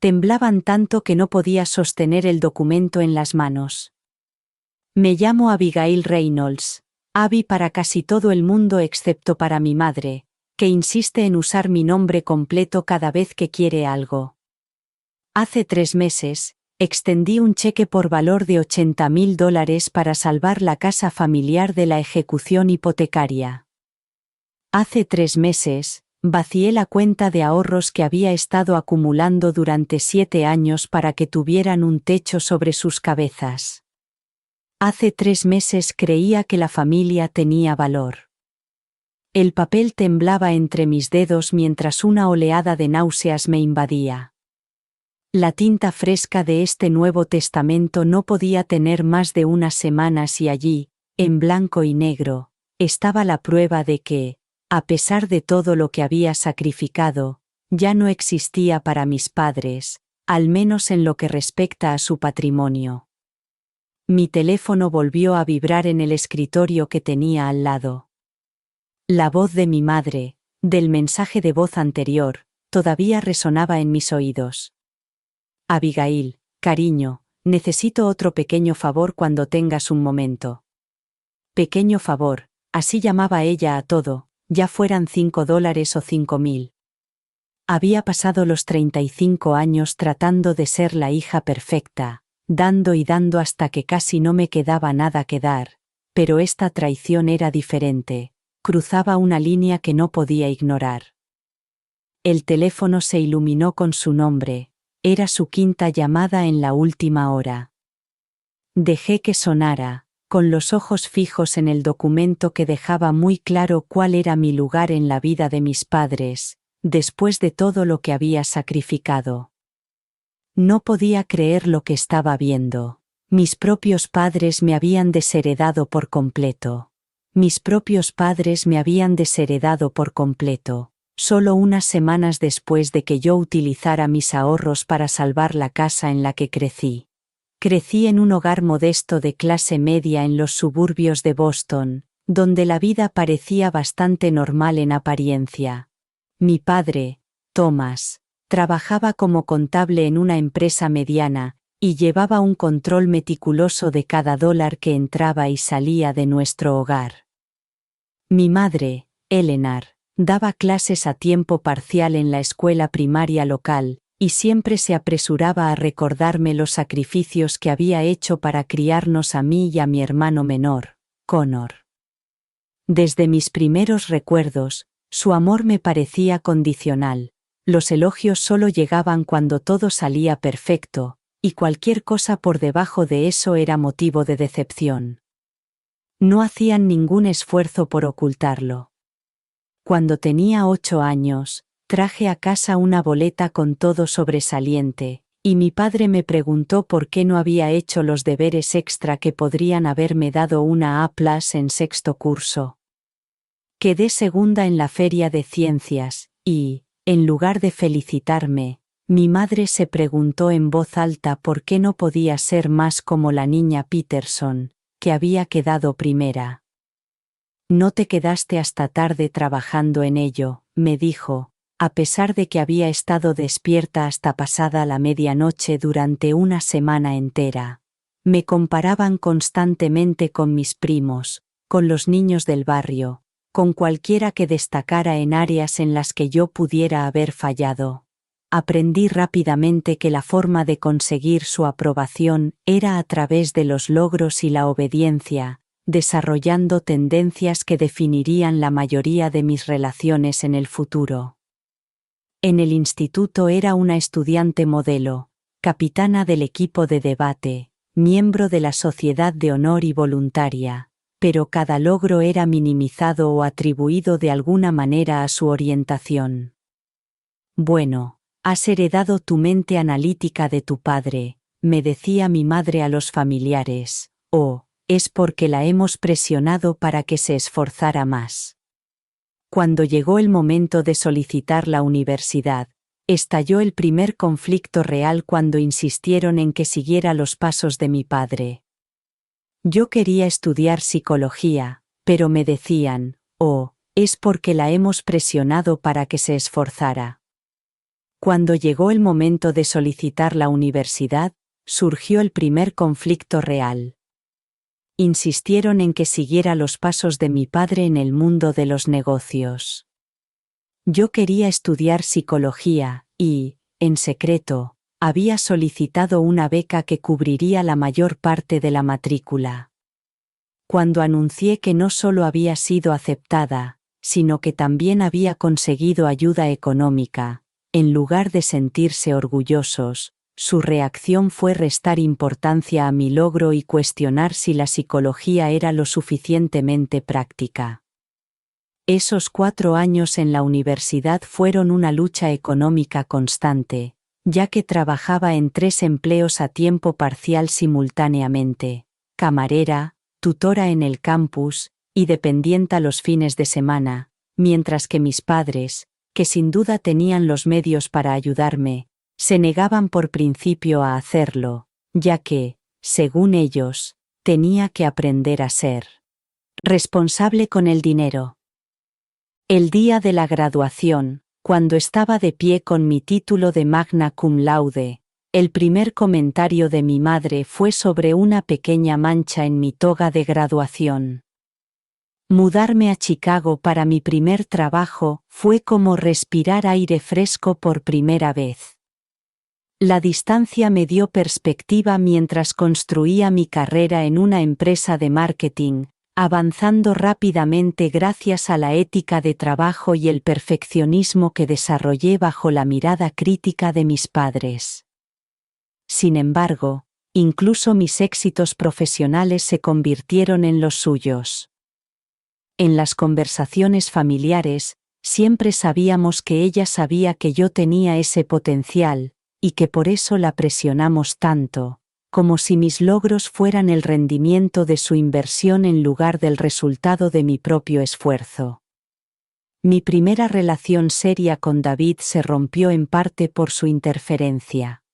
Temblaban tanto que no podía sostener el documento en las manos. Me llamo Abigail Reynolds, Abby para casi todo el mundo excepto para mi madre, que insiste en usar mi nombre completo cada vez que quiere algo. Hace 3 meses, extendí un cheque por valor de $80,000 para salvar la casa familiar de la ejecución hipotecaria. Hace 3 meses, vacié la cuenta de ahorros que había estado acumulando durante 7 años para que tuvieran un techo sobre sus cabezas. Hace 3 meses creía que la familia tenía valor. El papel temblaba entre mis dedos mientras una oleada de náuseas me invadía. La tinta fresca de este Nuevo Testamento no podía tener más de unas semanas y allí, en blanco y negro, estaba la prueba de que, a pesar de todo lo que había sacrificado, ya no existía para mis padres, al menos en lo que respecta a su patrimonio. Mi teléfono volvió a vibrar en el escritorio que tenía al lado. La voz de mi madre, del mensaje de voz anterior, todavía resonaba en mis oídos. Abigail, cariño, necesito otro pequeño favor cuando tengas un momento. Pequeño favor, así llamaba ella a todo, ya fueran $5 o 5,000. Había pasado los 35 años tratando de ser la hija perfecta, dando y dando hasta que casi no me quedaba nada que dar, pero esta traición era diferente, cruzaba una línea que no podía ignorar. El teléfono se iluminó con su nombre. Era su 5ª llamada en la última hora. Dejé que sonara, con los ojos fijos en el documento que dejaba muy claro cuál era mi lugar en la vida de mis padres, después de todo lo que había sacrificado. No podía creer lo que estaba viendo. Mis propios padres me habían desheredado por completo. Mis propios padres me habían desheredado por completo. Solo unas semanas después de que yo utilizara mis ahorros para salvar la casa en la que crecí. Crecí en un hogar modesto de clase media en los suburbios de Boston, donde la vida parecía bastante normal en apariencia. Mi padre, Thomas, trabajaba como contable en una empresa mediana, y llevaba un control meticuloso de cada dólar que entraba y salía de nuestro hogar. Mi madre, Eleanor, daba clases a tiempo parcial en la escuela primaria local, y siempre se apresuraba a recordarme los sacrificios que había hecho para criarnos a mí y a mi hermano menor, Connor. Desde mis primeros recuerdos, su amor me parecía condicional. Los elogios solo llegaban cuando todo salía perfecto, y cualquier cosa por debajo de eso era motivo de decepción. No hacían ningún esfuerzo por ocultarlo. Cuando tenía 8 años, traje a casa una boleta con todo sobresaliente, y mi padre me preguntó por qué no había hecho los deberes extra que podrían haberme dado una A+ en 6º curso. Quedé segunda en la feria de ciencias, y, en lugar de felicitarme, mi madre se preguntó en voz alta por qué no podía ser más como la niña Peterson, que había quedado primera. No te quedaste hasta tarde trabajando en ello, me dijo, a pesar de que había estado despierta hasta pasada la medianoche durante una semana entera. Me comparaban constantemente con mis primos, con los niños del barrio, con cualquiera que destacara en áreas en las que yo pudiera haber fallado. Aprendí rápidamente que la forma de conseguir su aprobación era a través de los logros y la obediencia, desarrollando tendencias que definirían la mayoría de mis relaciones en el futuro. En el instituto era una estudiante modelo, capitana del equipo de debate, miembro de la sociedad de honor y voluntaria, pero cada logro era minimizado o atribuido de alguna manera a su orientación. Bueno, has heredado tu mente analítica de tu padre, me decía mi madre a los familiares, es porque la hemos presionado para que se esforzara más. Cuando llegó el momento de solicitar la universidad, estalló el primer conflicto real cuando insistieron en que siguiera los pasos de mi padre. Yo quería estudiar psicología, pero me decían, es porque la hemos presionado para que se esforzara. Cuando llegó el momento de solicitar la universidad, surgió el primer conflicto real. Insistieron en que siguiera los pasos de mi padre en el mundo de los negocios. Yo quería estudiar psicología y, en secreto, había solicitado una beca que cubriría la mayor parte de la matrícula. Cuando anuncié que no solo había sido aceptada, sino que también había conseguido ayuda económica, en lugar de sentirse orgullosos, su reacción fue restar importancia a mi logro y cuestionar si la psicología era lo suficientemente práctica. Esos 4 años en la universidad fueron una lucha económica constante, ya que trabajaba en 3 empleos a tiempo parcial simultáneamente: camarera, tutora en el campus y dependienta los fines de semana, mientras que mis padres, que sin duda tenían los medios para ayudarme, se negaban por principio a hacerlo, ya que, según ellos, tenía que aprender a ser responsable con el dinero. El día de la graduación, cuando estaba de pie con mi título de magna cum laude, el primer comentario de mi madre fue sobre una pequeña mancha en mi toga de graduación. Mudarme a Chicago para mi primer trabajo fue como respirar aire fresco por primera vez. La distancia me dio perspectiva mientras construía mi carrera en una empresa de marketing, avanzando rápidamente gracias a la ética de trabajo y el perfeccionismo que desarrollé bajo la mirada crítica de mis padres. Sin embargo, incluso mis éxitos profesionales se convirtieron en los suyos. En las conversaciones familiares, siempre sabíamos que ella sabía que yo tenía ese potencial, y que por eso la presionamos tanto, como si mis logros fueran el rendimiento de su inversión en lugar del resultado de mi propio esfuerzo. Mi primera relación seria con David se rompió en parte por su interferencia.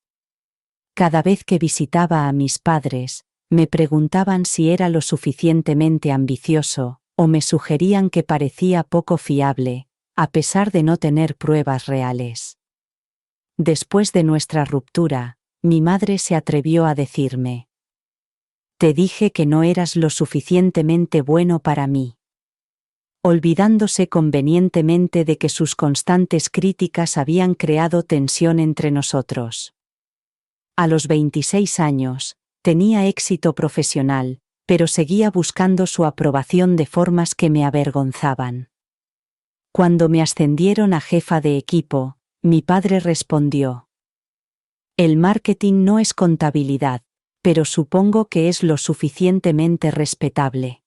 Cada vez que visitaba a mis padres, me preguntaban si era lo suficientemente ambicioso, o me sugerían que parecía poco fiable, a pesar de no tener pruebas reales. Después de nuestra ruptura, mi madre se atrevió a decirme: «Te dije que no eras lo suficientemente bueno para mí», olvidándose convenientemente de que sus constantes críticas habían creado tensión entre nosotros. A los 26 años, tenía éxito profesional, pero seguía buscando su aprobación de formas que me avergonzaban. Cuando me ascendieron a jefa de equipo, mi padre respondió: «El marketing no es contabilidad, pero supongo que es lo suficientemente respetable».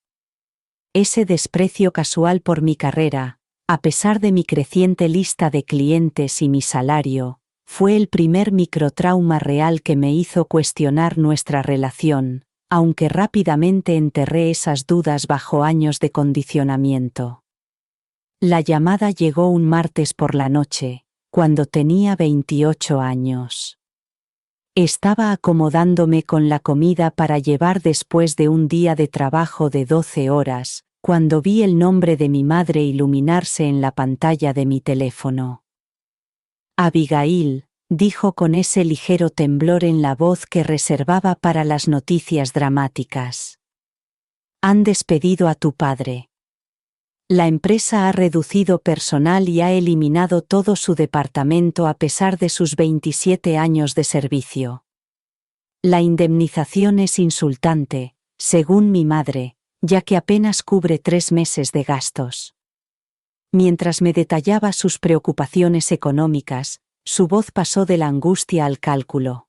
Ese desprecio casual por mi carrera, a pesar de mi creciente lista de clientes y mi salario, fue el primer microtrauma real que me hizo cuestionar nuestra relación, aunque rápidamente enterré esas dudas bajo años de condicionamiento. La llamada llegó un martes por la noche, cuando tenía 28 años. Estaba acomodándome con la comida para llevar después de un día de trabajo de 12 horas, cuando vi el nombre de mi madre iluminarse en la pantalla de mi teléfono. «Abigail», dijo con ese ligero temblor en la voz que reservaba para las noticias dramáticas. «Han despedido a tu padre. La empresa ha reducido personal y ha eliminado todo su departamento a pesar de sus 27 años de servicio. La indemnización es insultante, según mi madre, ya que apenas cubre 3 meses de gastos». Mientras me detallaba sus preocupaciones económicas, su voz pasó de la angustia al cálculo.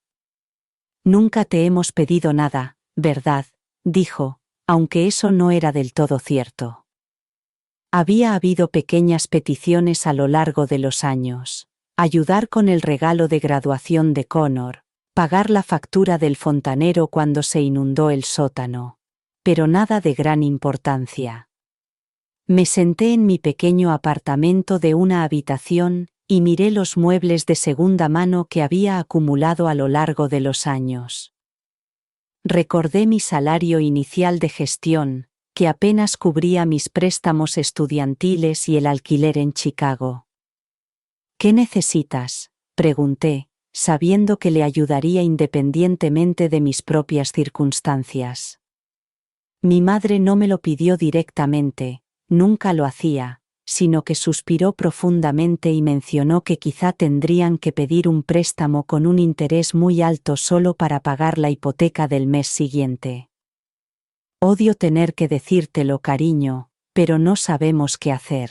«Nunca te hemos pedido nada, ¿verdad?», dijo, aunque eso no era del todo cierto. Había habido pequeñas peticiones a lo largo de los años: ayudar con el regalo de graduación de Connor, pagar la factura del fontanero cuando se inundó el sótano. Pero nada de gran importancia. Me senté en mi pequeño apartamento de una habitación y miré los muebles de segunda mano que había acumulado a lo largo de los años. Recordé mi salario inicial de gestión, que apenas cubría mis préstamos estudiantiles y el alquiler en Chicago. «¿Qué necesitas?», Pregunté, sabiendo que le ayudaría independientemente de mis propias circunstancias. Mi madre no me lo pidió directamente, nunca lo hacía, sino que suspiró profundamente y mencionó que quizá tendrían que pedir un préstamo con un interés muy alto solo para pagar la hipoteca del mes siguiente. Odio tener que decírtelo, cariño, pero no sabemos qué hacer.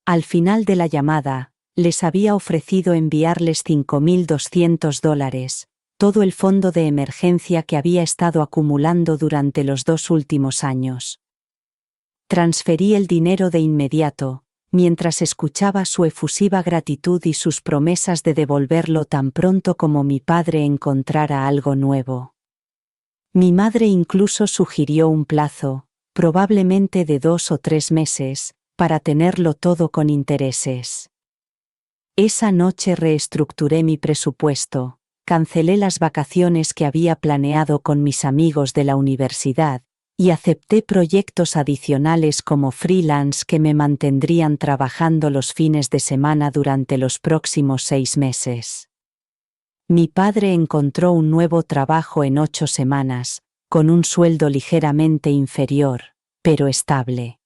Al final de la llamada, les había ofrecido enviarles $5.200, todo el fondo de emergencia que había estado acumulando durante los 2 últimos años. Transferí el dinero de inmediato, mientras escuchaba su efusiva gratitud y sus promesas de devolverlo tan pronto como mi padre encontrara algo nuevo. Mi madre incluso sugirió un plazo, probablemente de 2 o 3 meses, para tenerlo todo con intereses. Esa noche reestructuré mi presupuesto, cancelé las vacaciones que había planeado con mis amigos de la universidad, y acepté proyectos adicionales como freelance que me mantendrían trabajando los fines de semana durante los próximos 6 meses. Mi padre encontró un nuevo trabajo en 8 semanas, con un sueldo ligeramente inferior, pero estable.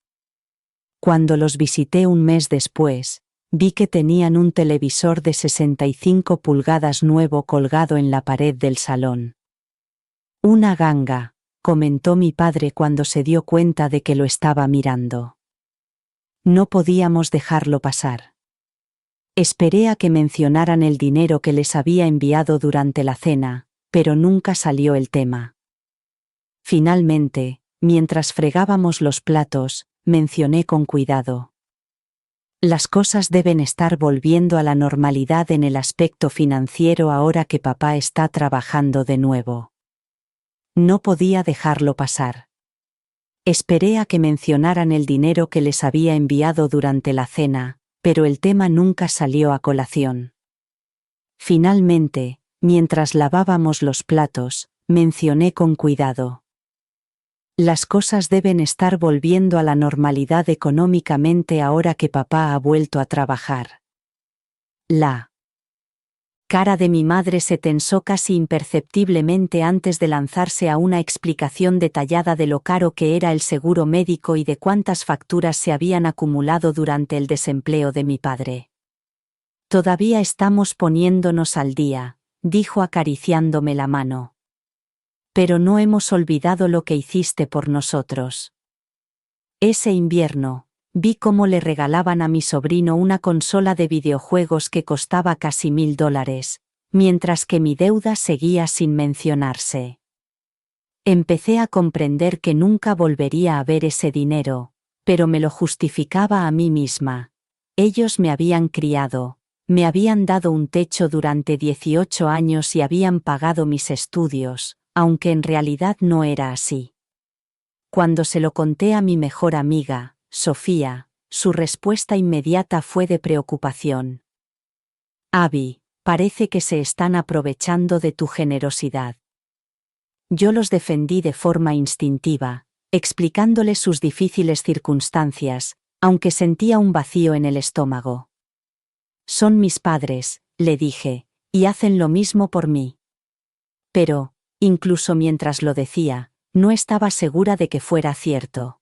Cuando los visité un mes después, vi que tenían un televisor de 65 pulgadas nuevo colgado en la pared del salón. Una ganga, comentó mi padre cuando se dio cuenta de que lo estaba mirando. No podíamos dejarlo pasar. Esperé a que mencionaran el dinero que les había enviado durante la cena, pero nunca salió el tema. Finalmente, mientras fregábamos los platos, mencioné con cuidado. Las cosas deben estar volviendo a la normalidad en el aspecto financiero ahora que papá está trabajando de nuevo. No podía dejarlo pasar. Esperé a que mencionaran el dinero que les había enviado durante la cena, pero el tema nunca salió a colación. Finalmente, mientras lavábamos los platos, mencioné con cuidado. Las cosas deben estar volviendo a la normalidad económicamente ahora que papá ha vuelto a trabajar. La cara de mi madre se tensó casi imperceptiblemente antes de lanzarse a una explicación detallada de lo caro que era el seguro médico y de cuántas facturas se habían acumulado durante el desempleo de mi padre. Todavía estamos poniéndonos al día, dijo acariciándome la mano. Pero no hemos olvidado lo que hiciste por nosotros. Ese invierno, vi cómo le regalaban a mi sobrino una consola de videojuegos que costaba casi $1.000, mientras que mi deuda seguía sin mencionarse. Empecé a comprender que nunca volvería a ver ese dinero, pero me lo justificaba a mí misma. Ellos me habían criado, me habían dado un techo durante 18 años y habían pagado mis estudios, aunque en realidad no era así. Cuando se lo conté a mi mejor amiga, Sofía, su respuesta inmediata fue de preocupación. Abby, parece que se están aprovechando de tu generosidad. Yo los defendí de forma instintiva, explicándoles sus difíciles circunstancias, aunque sentía un vacío en el estómago. Son mis padres, le dije, y hacen lo mismo por mí. Pero, incluso mientras lo decía, no estaba segura de que fuera cierto.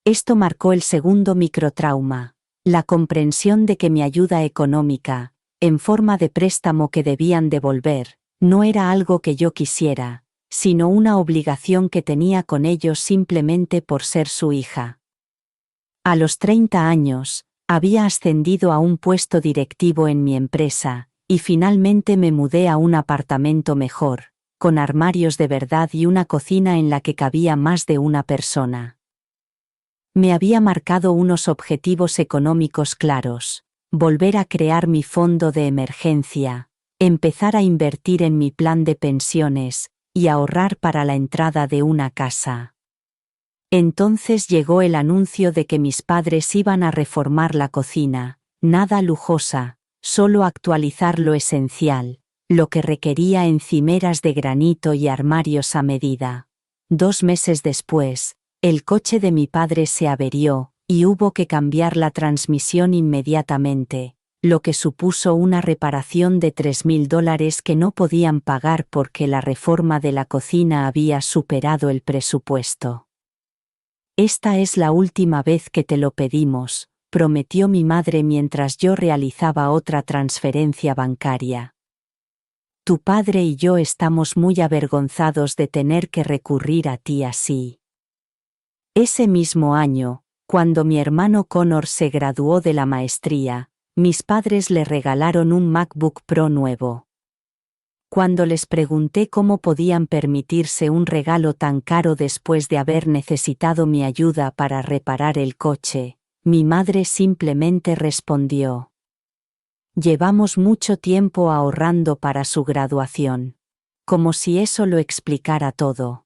Esto marcó el segundo microtrauma, la comprensión de que mi ayuda económica, en forma de préstamo que debían devolver, no era algo que yo quisiera, sino una obligación que tenía con ellos simplemente por ser su hija. A los 30 años, había ascendido a un puesto directivo en mi empresa, y finalmente me mudé a un apartamento mejor, con armarios de verdad y una cocina en la que cabía más de una persona. Me había marcado unos objetivos económicos claros: volver a crear mi fondo de emergencia, empezar a invertir en mi plan de pensiones, y ahorrar para la entrada de una casa. Entonces llegó el anuncio de que mis padres iban a reformar la cocina, nada lujosa, solo actualizar lo esencial, lo que requería encimeras de granito y armarios a medida. 2 meses después, el coche de mi padre se averió, y hubo que cambiar la transmisión inmediatamente, lo que supuso una reparación de $3.000 que no podían pagar porque la reforma de la cocina había superado el presupuesto. «Esta es la última vez que te lo pedimos», prometió mi madre mientras yo realizaba otra transferencia bancaria. «Tu padre y yo estamos muy avergonzados de tener que recurrir a ti así». Ese mismo año, cuando mi hermano Connor se graduó de la maestría, mis padres le regalaron un MacBook Pro nuevo. Cuando les pregunté cómo podían permitirse un regalo tan caro después de haber necesitado mi ayuda para reparar el coche, mi madre simplemente respondió: «Llevamos mucho tiempo ahorrando para su graduación». Como si eso lo explicara todo.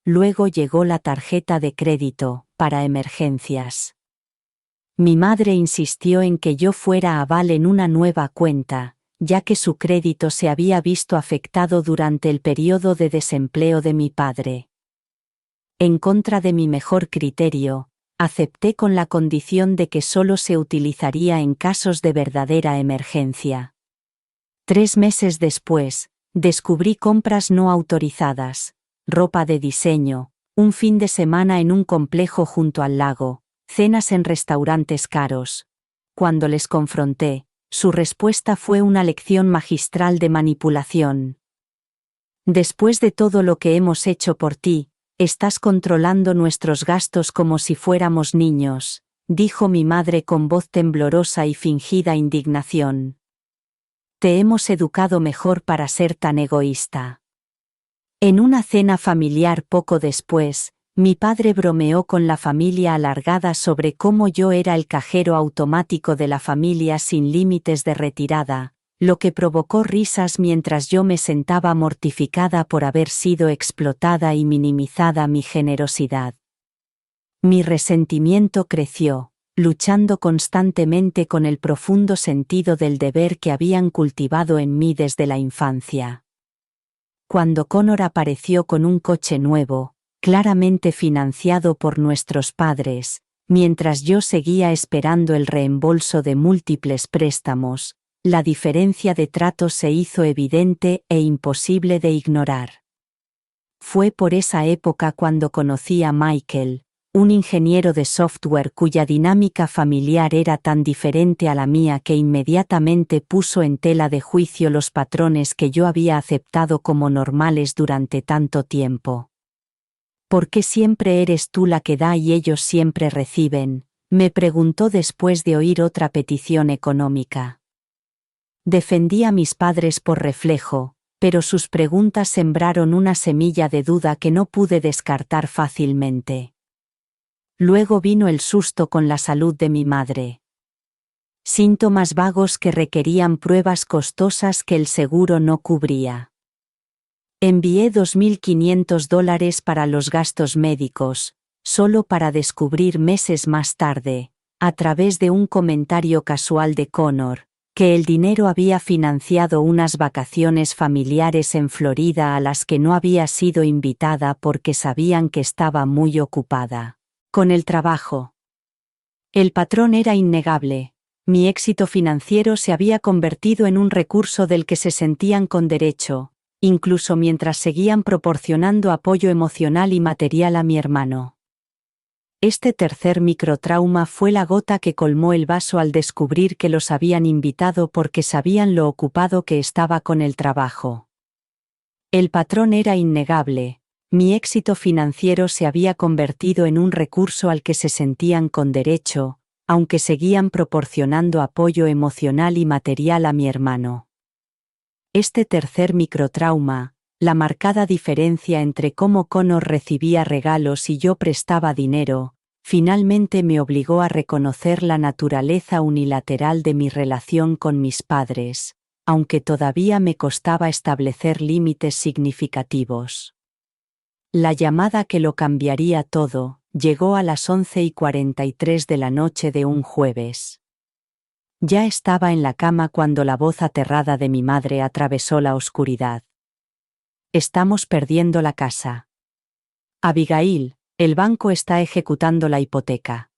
Luego llegó la tarjeta de crédito, para emergencias. Mi madre insistió en que yo fuera aval en una nueva cuenta, ya que su crédito se había visto afectado durante el periodo de desempleo de mi padre. En contra de mi mejor criterio, acepté con la condición de que solo se utilizaría en casos de verdadera emergencia. 3 meses después, descubrí compras no autorizadas, ropa de diseño, un fin de semana en un complejo junto al lago, cenas en restaurantes caros. Cuando les confronté, su respuesta fue una lección magistral de manipulación. «Después de todo lo que hemos hecho por ti, estás controlando nuestros gastos como si fuéramos niños», dijo mi madre con voz temblorosa y fingida indignación. «Te hemos educado mejor para ser tan egoísta». En una cena familiar poco después, mi padre bromeó con la familia alargada sobre cómo yo era el cajero automático de la familia sin límites de retirada, lo que provocó risas mientras yo me sentaba mortificada por haber sido explotada y minimizada mi generosidad. Mi resentimiento creció, luchando constantemente con el profundo sentido del deber que habían cultivado en mí desde la infancia. Cuando Connor apareció con un coche nuevo, claramente financiado por nuestros padres, mientras yo seguía esperando el reembolso de múltiples préstamos, la diferencia de trato se hizo evidente e imposible de ignorar. Fue por esa época cuando conocí a Michael, un ingeniero de software cuya dinámica familiar era tan diferente a la mía que inmediatamente puso en tela de juicio los patrones que yo había aceptado como normales durante tanto tiempo. «¿Por qué siempre eres tú la que da y ellos siempre reciben?», me preguntó después de oír otra petición económica. Defendí a mis padres por reflejo, pero sus preguntas sembraron una semilla de duda que no pude descartar fácilmente. Luego vino el susto con la salud de mi madre. Síntomas vagos que requerían pruebas costosas que el seguro no cubría. Envié $2.500 para los gastos médicos, solo para descubrir meses más tarde, a través de un comentario casual de Connor, que el dinero había financiado unas vacaciones familiares en Florida a las que no había sido invitada porque sabían que estaba muy ocupada con el trabajo. El patrón era innegable. Mi éxito financiero se había convertido en un recurso del que se sentían con derecho, incluso mientras seguían proporcionando apoyo emocional y material a mi hermano. Este tercer microtrauma fue la gota que colmó el vaso al descubrir que los habían invitado porque sabían lo ocupado que estaba con el trabajo. El patrón era innegable. Mi éxito financiero se había convertido en un recurso al que se sentían con derecho, aunque seguían proporcionando apoyo emocional y material a mi hermano. Este tercer microtrauma, la marcada diferencia entre cómo Connor recibía regalos y yo prestaba dinero, finalmente me obligó a reconocer la naturaleza unilateral de mi relación con mis padres, aunque todavía me costaba establecer límites significativos. La llamada que lo cambiaría todo llegó a las 11:43 de la noche de un jueves. Ya estaba en la cama cuando la voz aterrada de mi madre atravesó la oscuridad. «Estamos perdiendo la casa. Abigail, el banco está ejecutando la hipoteca».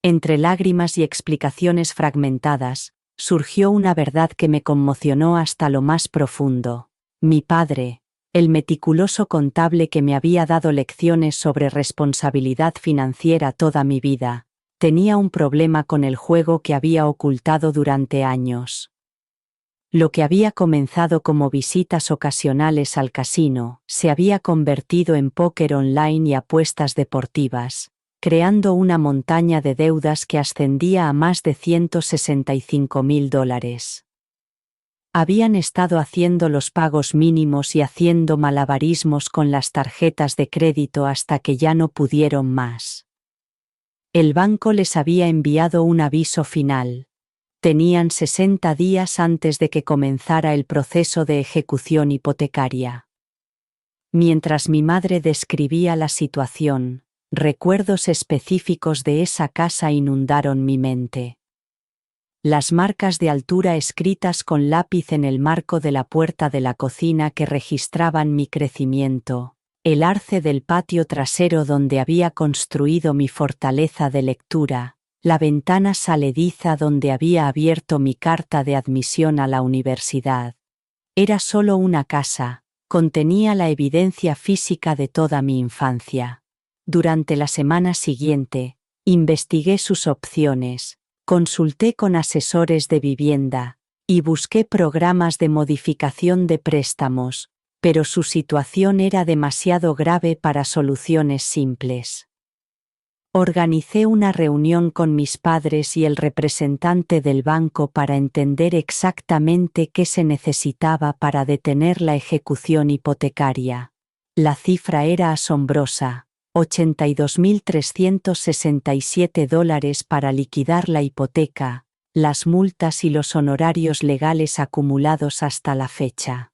Entre lágrimas y explicaciones fragmentadas, surgió una verdad que me conmocionó hasta lo más profundo. Mi padre, el meticuloso contable que me había dado lecciones sobre responsabilidad financiera toda mi vida, tenía un problema con el juego que había ocultado durante años. Lo que había comenzado como visitas ocasionales al casino, se había convertido en póker online y apuestas deportivas, creando una montaña de deudas que ascendía a más de $165.000. Habían estado haciendo los pagos mínimos y haciendo malabarismos con las tarjetas de crédito hasta que ya no pudieron más. El banco les había enviado un aviso final. Tenían 60 días antes de que comenzara el proceso de ejecución hipotecaria. Mientras mi madre describía la situación, recuerdos específicos de esa casa inundaron mi mente. Las marcas de altura escritas con lápiz en el marco de la puerta de la cocina que registraban mi crecimiento, el arce del patio trasero donde había construido mi fortaleza de lectura, la ventana salediza donde había abierto mi carta de admisión a la universidad. Era solo una casa, contenía la evidencia física de toda mi infancia. Durante la semana siguiente, investigué sus opciones, consulté con asesores de vivienda, y busqué programas de modificación de préstamos, pero su situación era demasiado grave para soluciones simples. Organicé una reunión con mis padres y el representante del banco para entender exactamente qué se necesitaba para detener la ejecución hipotecaria. La cifra era asombrosa: $82.367 para liquidar la hipoteca, las multas y los honorarios legales acumulados hasta la fecha.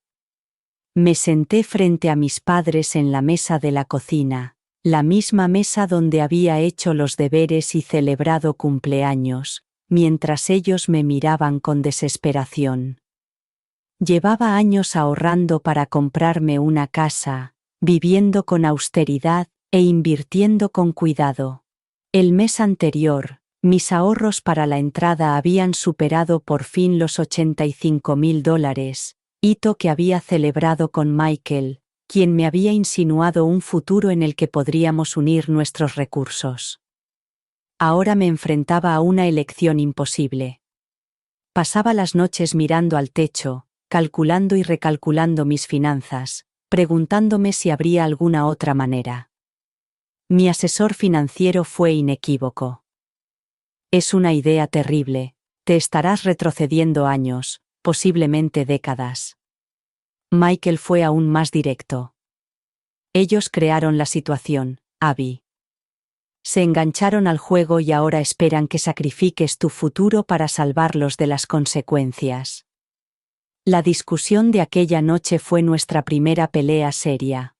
Me senté frente a mis padres en la mesa de la cocina, la misma mesa donde había hecho los deberes y celebrado cumpleaños, mientras ellos me miraban con desesperación. Llevaba años ahorrando para comprarme una casa, viviendo con austeridad e invirtiendo con cuidado. El mes anterior, mis ahorros para la entrada habían superado por fin los $85.000, hito que había celebrado con Michael, quien me había insinuado un futuro en el que podríamos unir nuestros recursos. Ahora me enfrentaba a una elección imposible. Pasaba las noches mirando al techo, calculando y recalculando mis finanzas, preguntándome si habría alguna otra manera. Mi asesor financiero fue inequívoco. Es una idea terrible, te estarás retrocediendo años, posiblemente décadas. Michael fue aún más directo. Ellos crearon la situación, Abby. Se engancharon al juego y ahora esperan que sacrifiques tu futuro para salvarlos de las consecuencias. La discusión de aquella noche fue nuestra primera pelea seria.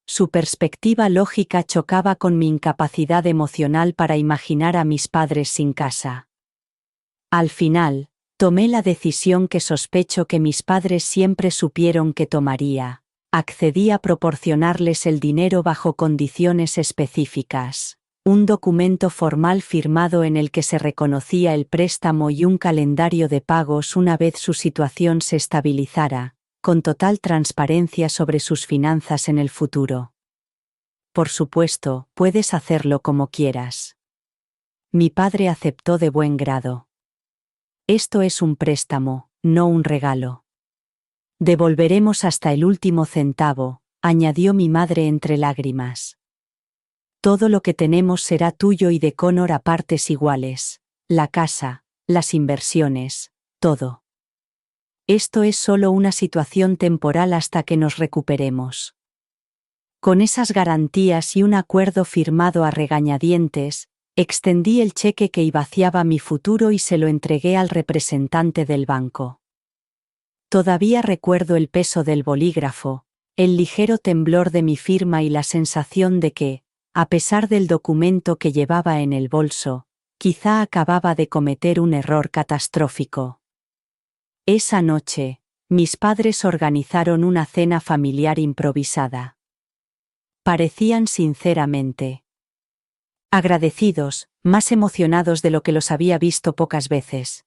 Su perspectiva lógica chocaba con mi incapacidad emocional para imaginar a mis padres sin casa. Al final, tomé la decisión que sospecho que mis padres siempre supieron que tomaría. Accedí a proporcionarles el dinero bajo condiciones específicas. Un documento formal firmado en el que se reconocía el préstamo y un calendario de pagos una vez su situación se estabilizara, con total transparencia sobre sus finanzas en el futuro. Por supuesto, puedes hacerlo como quieras. Mi padre aceptó de buen grado. Esto es un préstamo, no un regalo. Devolveremos hasta el último centavo, añadió mi madre entre lágrimas. Todo lo que tenemos será tuyo y de Connor a partes iguales, la casa, las inversiones, todo. Esto es solo una situación temporal hasta que nos recuperemos. Con esas garantías y un acuerdo firmado a regañadientes, extendí el cheque que vaciaba mi futuro y se lo entregué al representante del banco. Todavía recuerdo el peso del bolígrafo, el ligero temblor de mi firma y la sensación de que, a pesar del documento que llevaba en el bolso, quizá acababa de cometer un error catastrófico. Esa noche, mis padres organizaron una cena familiar improvisada. Parecían sinceramente agradecidos, más emocionados de lo que los había visto pocas veces.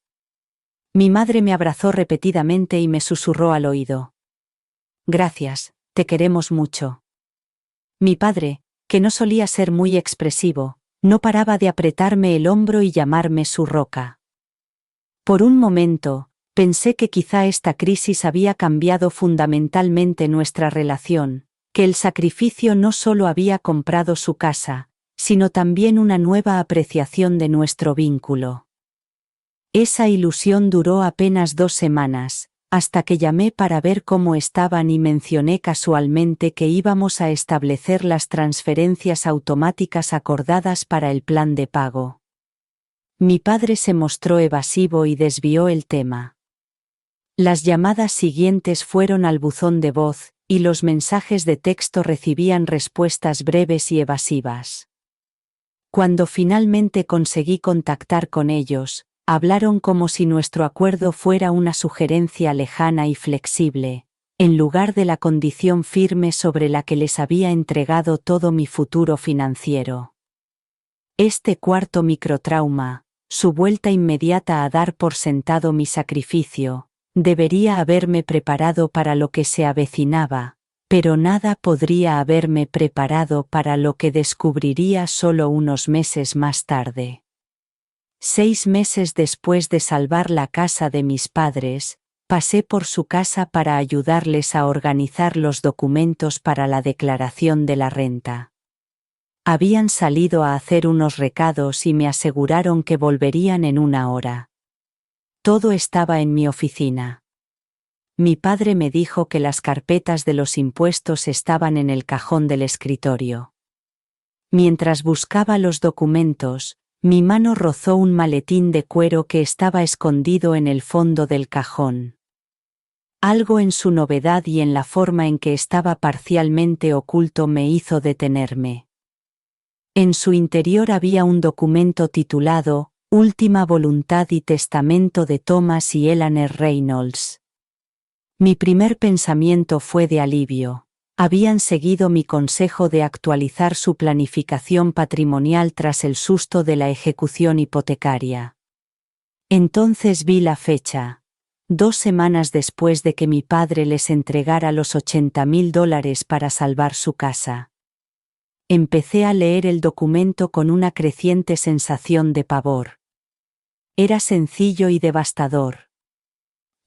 Mi madre me abrazó repetidamente y me susurró al oído. Gracias, te queremos mucho. Mi padre, que no solía ser muy expresivo, no paraba de apretarme el hombro y llamarme su roca. Por un momento, pensé que quizá esta crisis había cambiado fundamentalmente nuestra relación, que el sacrificio no solo había comprado su casa, sino también una nueva apreciación de nuestro vínculo. Esa ilusión duró apenas 2 semanas, hasta que llamé para ver cómo estaban y mencioné casualmente que íbamos a establecer las transferencias automáticas acordadas para el plan de pago. Mi padre se mostró evasivo y desvió el tema. Las llamadas siguientes fueron al buzón de voz, y los mensajes de texto recibían respuestas breves y evasivas. Cuando finalmente conseguí contactar con ellos, hablaron como si nuestro acuerdo fuera una sugerencia lejana y flexible, en lugar de la condición firme sobre la que les había entregado todo mi futuro financiero. Este cuarto microtrauma, su vuelta inmediata a dar por sentado mi sacrificio, debería haberme preparado para lo que se avecinaba, pero nada podría haberme preparado para lo que descubriría solo unos meses más tarde. 6 meses después de salvar la casa de mis padres, pasé por su casa para ayudarles a organizar los documentos para la declaración de la renta. Habían salido a hacer unos recados y me aseguraron que volverían en 1 hora. Todo estaba en mi oficina. Mi padre me dijo que las carpetas de los impuestos estaban en el cajón del escritorio. Mientras buscaba los documentos, mi mano rozó un maletín de cuero que estaba escondido en el fondo del cajón. Algo en su novedad y en la forma en que estaba parcialmente oculto me hizo detenerme. En su interior había un documento titulado Última voluntad y testamento de Thomas y Eleanor Reynolds. Mi primer pensamiento fue de alivio. Habían seguido mi consejo de actualizar su planificación patrimonial tras el susto de la ejecución hipotecaria. Entonces vi la fecha. 2 semanas después de que mi padre les entregara los $80,000 para salvar su casa. Empecé a leer el documento con una creciente sensación de pavor. Era sencillo y devastador.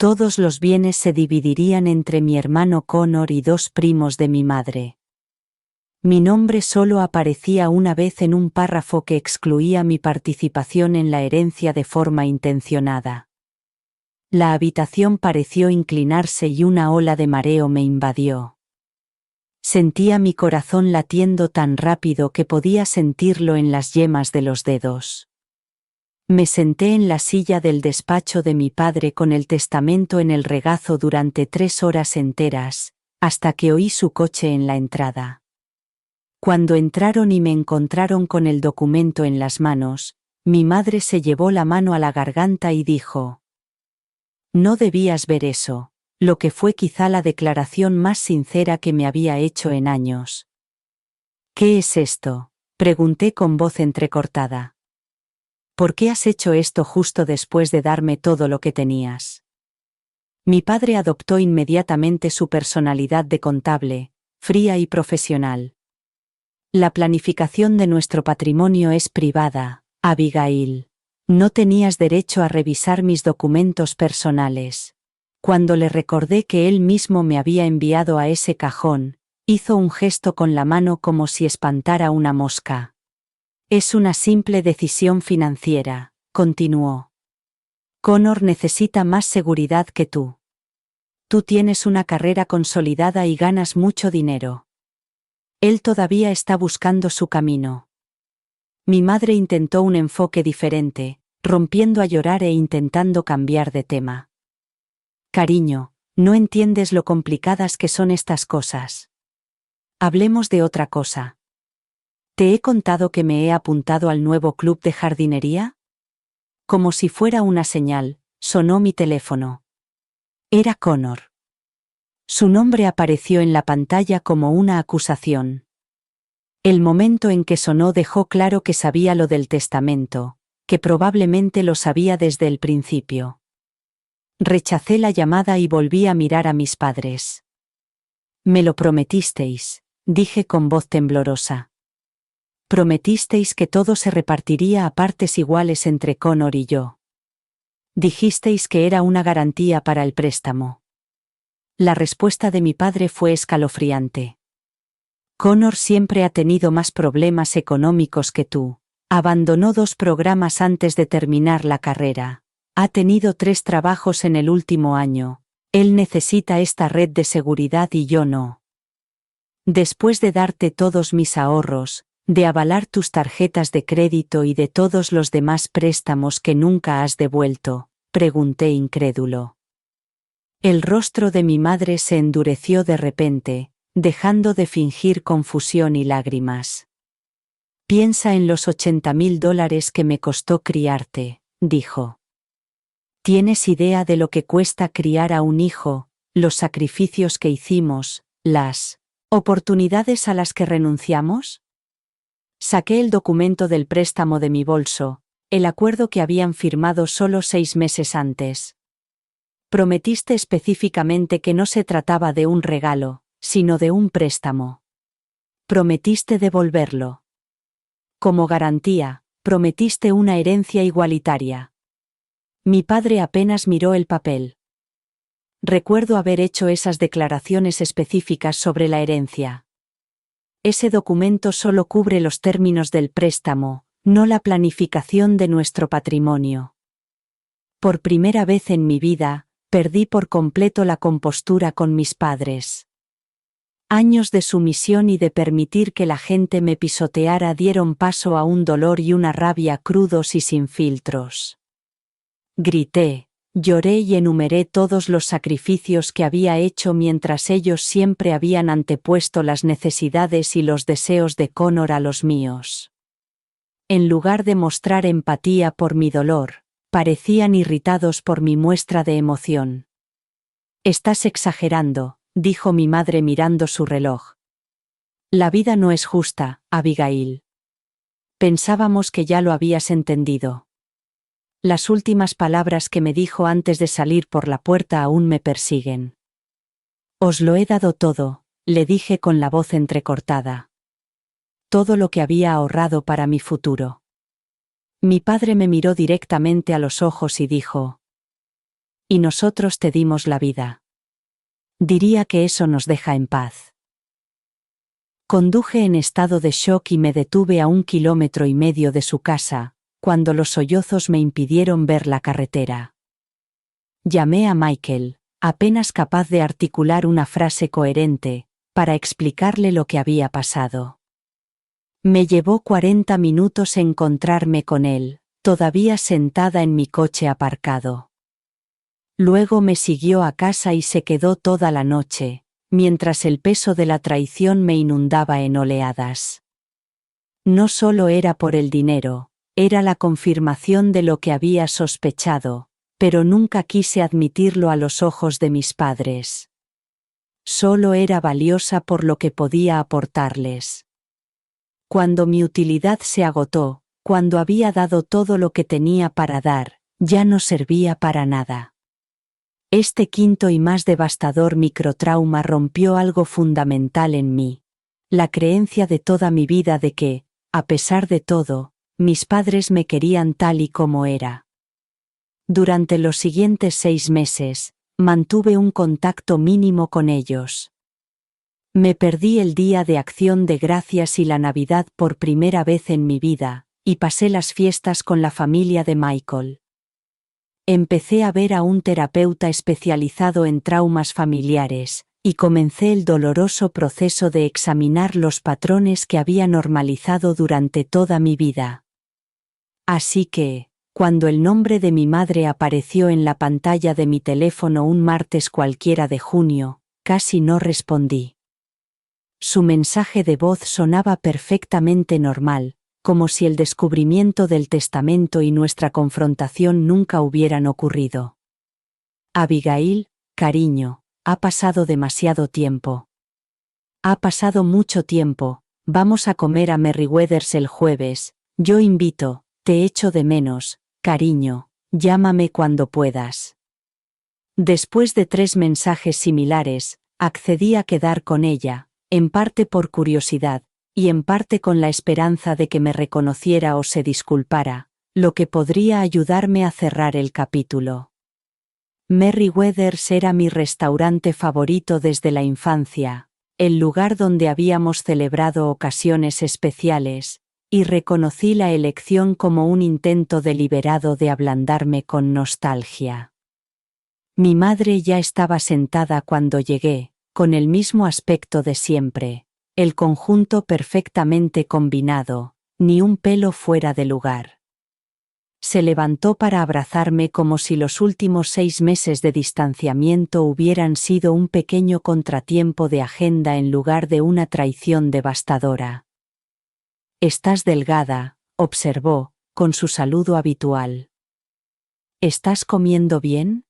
Todos los bienes se dividirían entre mi hermano Connor y 2 primos de mi madre. Mi nombre solo aparecía una vez en un párrafo que excluía mi participación en la herencia de forma intencionada. La habitación pareció inclinarse y una ola de mareo me invadió. Sentía mi corazón latiendo tan rápido que podía sentirlo en las yemas de los dedos. Me senté en la silla del despacho de mi padre con el testamento en el regazo durante 3 horas enteras, hasta que oí su coche en la entrada. Cuando entraron y me encontraron con el documento en las manos, mi madre se llevó la mano a la garganta y dijo: «No debías ver eso», lo que fue quizá la declaración más sincera que me había hecho en años. «¿Qué es esto?», pregunté con voz entrecortada. «¿Por qué has hecho esto justo después de darme todo lo que tenías?». Mi padre adoptó inmediatamente su personalidad de contable, fría y profesional. «La planificación de nuestro patrimonio es privada, Abigail. No tenías derecho a revisar mis documentos personales». Cuando le recordé que él mismo me había enviado a ese cajón, hizo un gesto con la mano como si espantara una mosca. «Es una simple decisión financiera», continuó. «Connor necesita más seguridad que tú. Tú tienes una carrera consolidada y ganas mucho dinero. Él todavía está buscando su camino». Mi madre intentó un enfoque diferente, rompiendo a llorar e intentando cambiar de tema. «Cariño, no entiendes lo complicadas que son estas cosas. Hablemos de otra cosa. ¿Te he contado que me he apuntado al nuevo club de jardinería?». Como si fuera una señal, sonó mi teléfono. Era Connor. Su nombre apareció en la pantalla como una acusación. El momento en que sonó dejó claro que sabía lo del testamento, que probablemente lo sabía desde el principio. Rechacé la llamada y volví a mirar a mis padres. Me lo prometisteis, dije con voz temblorosa. Prometisteis que todo se repartiría a partes iguales entre Connor y yo. Dijisteis que era una garantía para el préstamo. La respuesta de mi padre fue escalofriante. Connor siempre ha tenido más problemas económicos que tú. Abandonó 2 programas antes de terminar la carrera. Ha tenido 3 trabajos en el último año. Él necesita esta red de seguridad y yo no. Después de darte todos mis ahorros, de avalar tus tarjetas de crédito y de todos los demás préstamos que nunca has devuelto, pregunté incrédulo. El rostro de mi madre se endureció de repente, dejando de fingir confusión y lágrimas. Piensa en los $80,000 que me costó criarte, dijo. ¿Tienes idea de lo que cuesta criar a un hijo, los sacrificios que hicimos, las oportunidades a las que renunciamos? Saqué el documento del préstamo de mi bolso, el acuerdo que habían firmado solo 6 meses antes. Prometiste específicamente que no se trataba de un regalo, sino de un préstamo. Prometiste devolverlo. Como garantía, prometiste una herencia igualitaria. Mi padre apenas miró el papel. Recuerdo haber hecho esas declaraciones específicas sobre la herencia. Ese documento solo cubre los términos del préstamo, no la planificación de nuestro patrimonio. Por primera vez en mi vida, perdí por completo la compostura con mis padres. Años de sumisión y de permitir que la gente me pisoteara dieron paso a un dolor y una rabia crudos y sin filtros. Grité, lloré y enumeré todos los sacrificios que había hecho mientras ellos siempre habían antepuesto las necesidades y los deseos de Connor a los míos. En lugar de mostrar empatía por mi dolor, parecían irritados por mi muestra de emoción. Estás exagerando, dijo mi madre mirando su reloj. La vida no es justa, Abigail. Pensábamos que ya lo habías entendido. Las últimas palabras que me dijo antes de salir por la puerta aún me persiguen. Os lo he dado todo, le dije con la voz entrecortada. Todo lo que había ahorrado para mi futuro. Mi padre me miró directamente a los ojos y dijo: y nosotros te dimos la vida. Diría que eso nos deja en paz. Conduje en estado de shock y me detuve a 1,5 kilómetros de su casa, cuando los sollozos me impidieron ver la carretera. Llamé a Michael, apenas capaz de articular una frase coherente, para explicarle lo que había pasado. Me llevó 40 minutos encontrarme con él, todavía sentada en mi coche aparcado. Luego me siguió a casa y se quedó toda la noche, mientras el peso de la traición me inundaba en oleadas. No solo era por el dinero, era la confirmación de lo que había sospechado, pero nunca quise admitirlo a los ojos de mis padres. Solo era valiosa por lo que podía aportarles. Cuando mi utilidad se agotó, cuando había dado todo lo que tenía para dar, ya no servía para nada. Este quinto y más devastador microtrauma rompió algo fundamental en mí. La creencia de toda mi vida de que, a pesar de todo, mis padres me querían tal y como era. Durante los siguientes 6 meses, mantuve un contacto mínimo con ellos. Me perdí el Día de Acción de Gracias y la Navidad por primera vez en mi vida, y pasé las fiestas con la familia de Michael. Empecé a ver a un terapeuta especializado en traumas familiares, y comencé el doloroso proceso de examinar los patrones que había normalizado durante toda mi vida. Así que, cuando el nombre de mi madre apareció en la pantalla de mi teléfono un martes cualquiera de junio, casi no respondí. Su mensaje de voz sonaba perfectamente normal, como si el descubrimiento del testamento y nuestra confrontación nunca hubieran ocurrido. Abigail, cariño, ha pasado demasiado tiempo. Ha pasado mucho tiempo, vamos a comer a Merryweather's el jueves, yo invito, te echo de menos, cariño, llámame cuando puedas. Después de 3 mensajes similares, accedí a quedar con ella, en parte por curiosidad, y en parte con la esperanza de que me reconociera o se disculpara, lo que podría ayudarme a cerrar el capítulo. Merryweather's era mi restaurante favorito desde la infancia, el lugar donde habíamos celebrado ocasiones especiales, y reconocí la elección como un intento deliberado de ablandarme con nostalgia. Mi madre ya estaba sentada cuando llegué, con el mismo aspecto de siempre, el conjunto perfectamente combinado, ni un pelo fuera de lugar. Se levantó para abrazarme como si los últimos 6 meses de distanciamiento hubieran sido un pequeño contratiempo de agenda en lugar de una traición devastadora. «Estás delgada», observó, con su saludo habitual. «¿Estás comiendo bien?»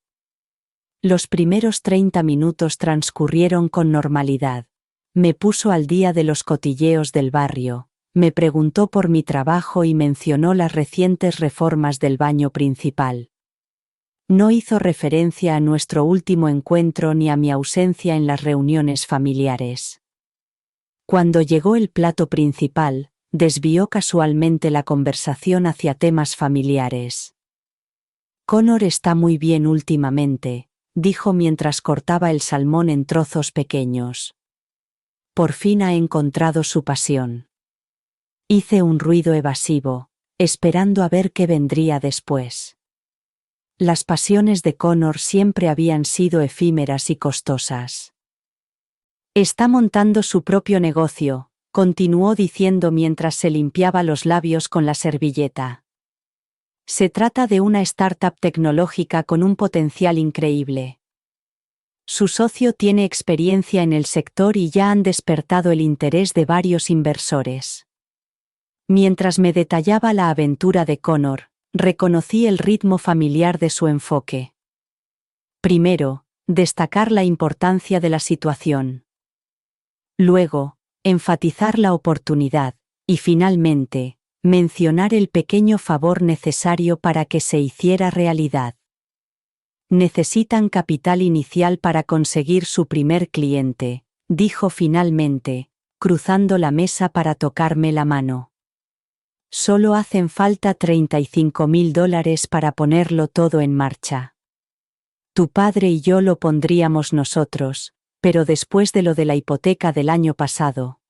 Los primeros 30 minutos transcurrieron con normalidad. Me puso al día de los cotilleos del barrio, me preguntó por mi trabajo y mencionó las recientes reformas del baño principal. No hizo referencia a nuestro último encuentro ni a mi ausencia en las reuniones familiares. Cuando llegó el plato principal, desvió casualmente la conversación hacia temas familiares. «Connor está muy bien últimamente», dijo mientras cortaba el salmón en trozos pequeños. «Por fin ha encontrado su pasión». Hice un ruido evasivo, esperando a ver qué vendría después. Las pasiones de Connor siempre habían sido efímeras y costosas. «Está montando su propio negocio», continuó diciendo mientras se limpiaba los labios con la servilleta. «Se trata de una startup tecnológica con un potencial increíble. Su socio tiene experiencia en el sector y ya han despertado el interés de varios inversores». Mientras me detallaba la aventura de Connor, reconocí el ritmo familiar de su enfoque. Primero, destacar la importancia de la situación. Luego, enfatizar la oportunidad, y finalmente, mencionar el pequeño favor necesario para que se hiciera realidad. «Necesitan capital inicial para conseguir su primer cliente», dijo finalmente, cruzando la mesa para tocarme la mano. «Solo hacen falta $35.000 para ponerlo todo en marcha. Tu padre y yo lo pondríamos nosotros, pero después de lo de la hipoteca del año pasado».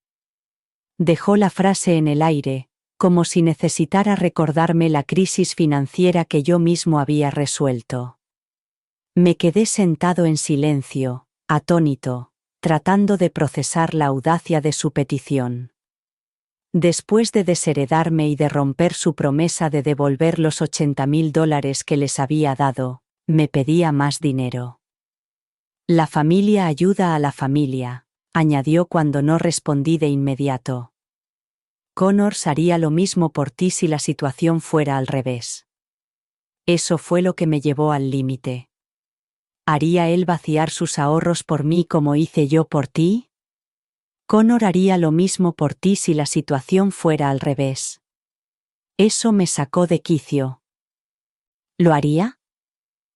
Dejó la frase en el aire, como si necesitara recordarme la crisis financiera que yo mismo había resuelto. Me quedé sentado en silencio, atónito, tratando de procesar la audacia de su petición. Después de desheredarme y de romper su promesa de devolver los $80.000 que les había dado, me pedía más dinero. «La familia ayuda a la familia», añadió cuando no respondí de inmediato. «Connor haría lo mismo por ti si la situación fuera al revés». Eso fue lo que me llevó al límite. ¿Haría él vaciar sus ahorros por mí como hice yo por ti? Connor haría lo mismo por ti si la situación fuera al revés. Eso me sacó de quicio. ¿Lo haría?,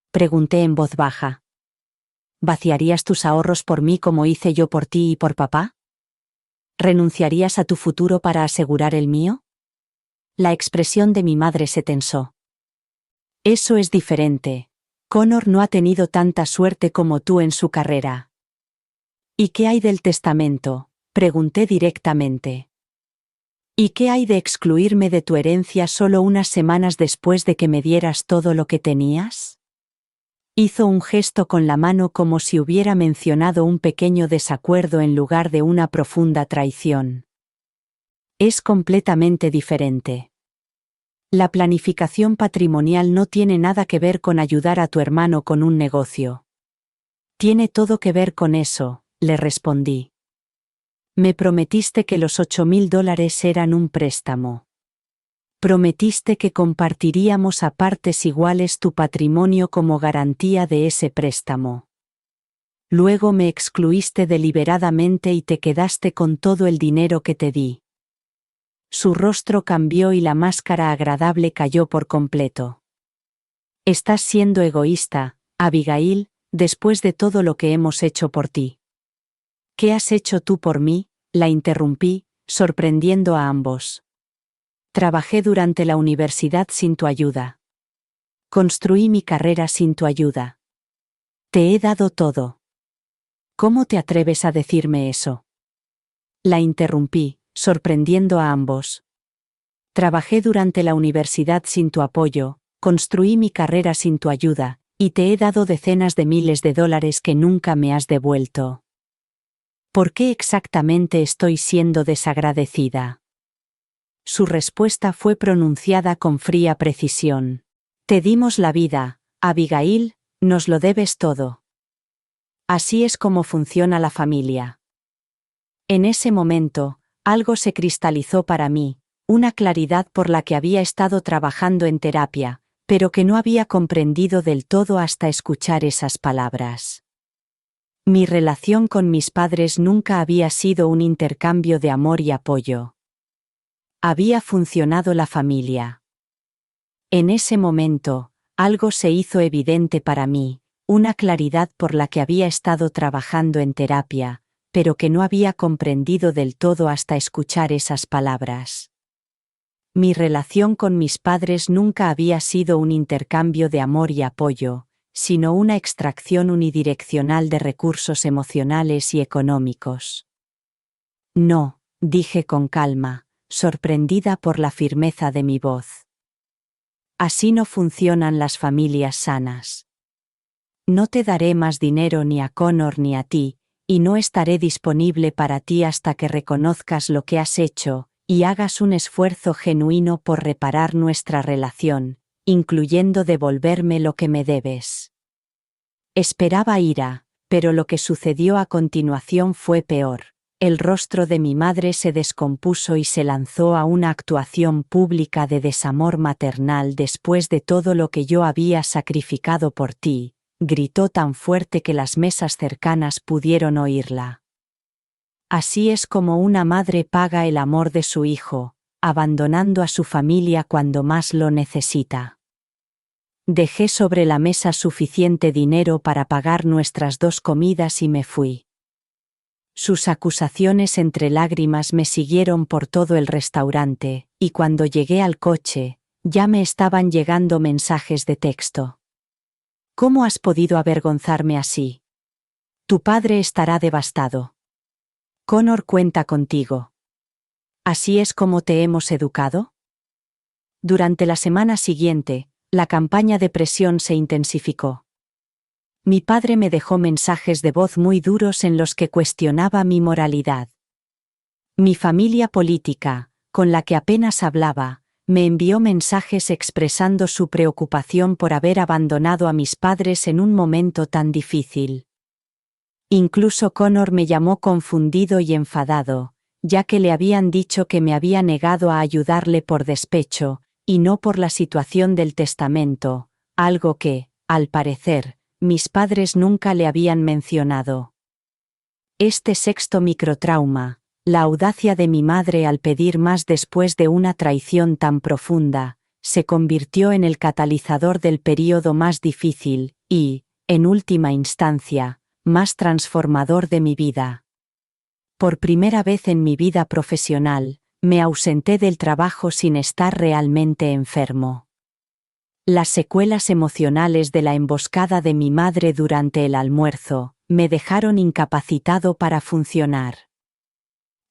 pregunté en voz baja. ¿Vaciarías tus ahorros por mí como hice yo por ti y por papá? ¿Renunciarías a tu futuro para asegurar el mío? La expresión de mi madre se tensó. «Eso es diferente. Connor no ha tenido tanta suerte como tú en su carrera». «¿Y qué hay del testamento?», pregunté directamente. «¿Y qué hay de excluirme de tu herencia solo unas semanas después de que me dieras todo lo que tenías?». Hizo un gesto con la mano como si hubiera mencionado un pequeño desacuerdo en lugar de una profunda traición. «Es completamente diferente. La planificación patrimonial no tiene nada que ver con ayudar a tu hermano con un negocio». «Tiene todo que ver con eso», le respondí. «Me prometiste que los $8.000 eran un préstamo. Prometiste que compartiríamos a partes iguales tu patrimonio como garantía de ese préstamo. Luego me excluiste deliberadamente y te quedaste con todo el dinero que te di». Su rostro cambió y la máscara agradable cayó por completo. «Estás siendo egoísta, Abigail», después de todo lo que hemos hecho por ti. ¿Qué has hecho tú por mí?, la interrumpí, sorprendiendo a ambos. Trabajé durante la universidad sin tu ayuda. Construí mi carrera sin tu ayuda. Te he dado todo. ¿Cómo te atreves a decirme eso?, la interrumpí, sorprendiendo a ambos. Trabajé durante la universidad sin tu apoyo, construí mi carrera sin tu ayuda, y te he dado decenas de miles de dólares que nunca me has devuelto. ¿Por qué exactamente estoy siendo desagradecida? Su respuesta fue pronunciada con fría precisión. Te dimos la vida, Abigail, nos lo debes todo. Así es como funciona la familia. En ese momento, algo se cristalizó para mí, una claridad por la que había estado trabajando en terapia, pero que no había comprendido del todo hasta escuchar esas palabras. Mi relación con mis padres nunca había sido un intercambio de amor y apoyo. Había funcionado la familia. En ese momento, algo se hizo evidente para mí, una claridad por la que había estado trabajando en terapia, pero que no había comprendido del todo hasta escuchar esas palabras. Mi relación con mis padres nunca había sido un intercambio de amor y apoyo, sino una extracción unidireccional de recursos emocionales y económicos. No, dije con calma, sorprendida por la firmeza de mi voz. Así no funcionan las familias sanas. No te daré más dinero ni a Connor ni a ti, y no estaré disponible para ti hasta que reconozcas lo que has hecho, y hagas un esfuerzo genuino por reparar nuestra relación, incluyendo devolverme lo que me debes. Esperaba ira, pero lo que sucedió a continuación fue peor. El rostro de mi madre se descompuso y se lanzó a una actuación pública de desamor maternal después de todo lo que yo había sacrificado por ti, gritó tan fuerte que las mesas cercanas pudieron oírla. Así es como una madre paga el amor de su hijo, abandonando a su familia cuando más lo necesita. Dejé sobre la mesa suficiente dinero para pagar nuestras 2 comidas y me fui. Sus acusaciones entre lágrimas me siguieron por todo el restaurante, y cuando llegué al coche, ya me estaban llegando mensajes de texto. ¿Cómo has podido avergonzarme así? Tu padre estará devastado. Connor cuenta contigo. ¿Así es como te hemos educado? Durante la semana siguiente, la campaña de presión se intensificó. Mi padre me dejó mensajes de voz muy duros en los que cuestionaba mi moralidad. Mi familia política, con la que apenas hablaba, me envió mensajes expresando su preocupación por haber abandonado a mis padres en un momento tan difícil. Incluso Connor me llamó confundido y enfadado, ya que le habían dicho que me había negado a ayudarle por despecho, y no por la situación del testamento, algo que, al parecer, mis padres nunca le habían mencionado. Este sexto microtrauma, la audacia de mi madre al pedir más después de una traición tan profunda, se convirtió en el catalizador del período más difícil y, en última instancia, más transformador de mi vida. Por primera vez en mi vida profesional, me ausenté del trabajo sin estar realmente enfermo. Las secuelas emocionales de la emboscada de mi madre durante el almuerzo me dejaron incapacitado para funcionar.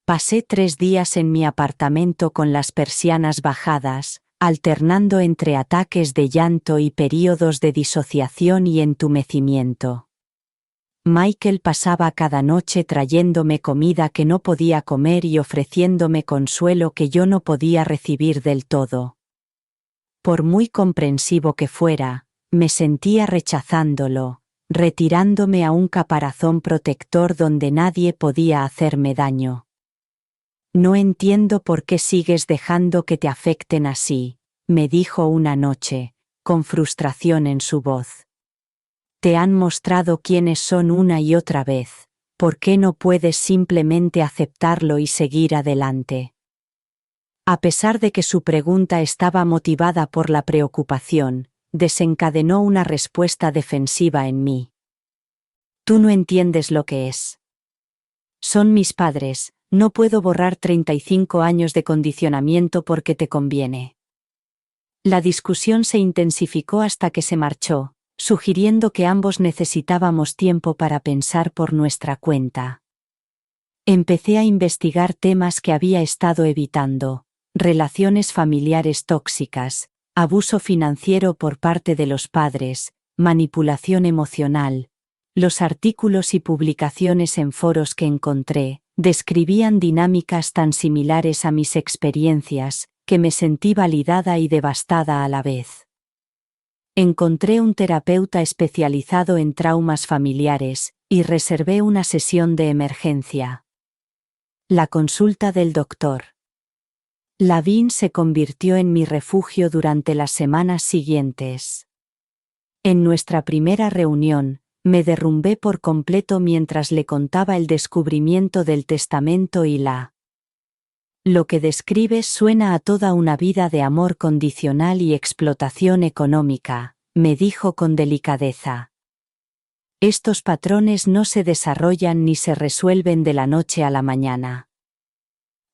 Pasé 3 días en mi apartamento con las persianas bajadas, alternando entre ataques de llanto y períodos de disociación y entumecimiento. Michael pasaba cada noche trayéndome comida que no podía comer y ofreciéndome consuelo que yo no podía recibir del todo. Por muy comprensivo que fuera, me sentía rechazándolo, retirándome a un caparazón protector donde nadie podía hacerme daño. No entiendo por qué sigues dejando que te afecten así, me dijo una noche, con frustración en su voz. Te han mostrado quiénes son una y otra vez, ¿por qué no puedes simplemente aceptarlo y seguir adelante? A pesar de que su pregunta estaba motivada por la preocupación, desencadenó una respuesta defensiva en mí. Tú no entiendes lo que es. Son mis padres, no puedo borrar 35 años de condicionamiento porque te conviene. La discusión se intensificó hasta que se marchó, sugiriendo que ambos necesitábamos tiempo para pensar por nuestra cuenta. Empecé a investigar temas que había estado evitando: relaciones familiares tóxicas, abuso financiero por parte de los padres, manipulación emocional. Los artículos y publicaciones en foros que encontré describían dinámicas tan similares a mis experiencias, que me sentí validada y devastada a la vez. Encontré un terapeuta especializado en traumas familiares, y reservé una sesión de emergencia. La consulta del doctor Lavín se convirtió en mi refugio durante las semanas siguientes. En nuestra primera reunión, me derrumbé por completo mientras le contaba el descubrimiento del testamento y Lo que describes suena a toda una vida de amor condicional y explotación económica, me dijo con delicadeza. Estos patrones no se desarrollan ni se resuelven de la noche a la mañana.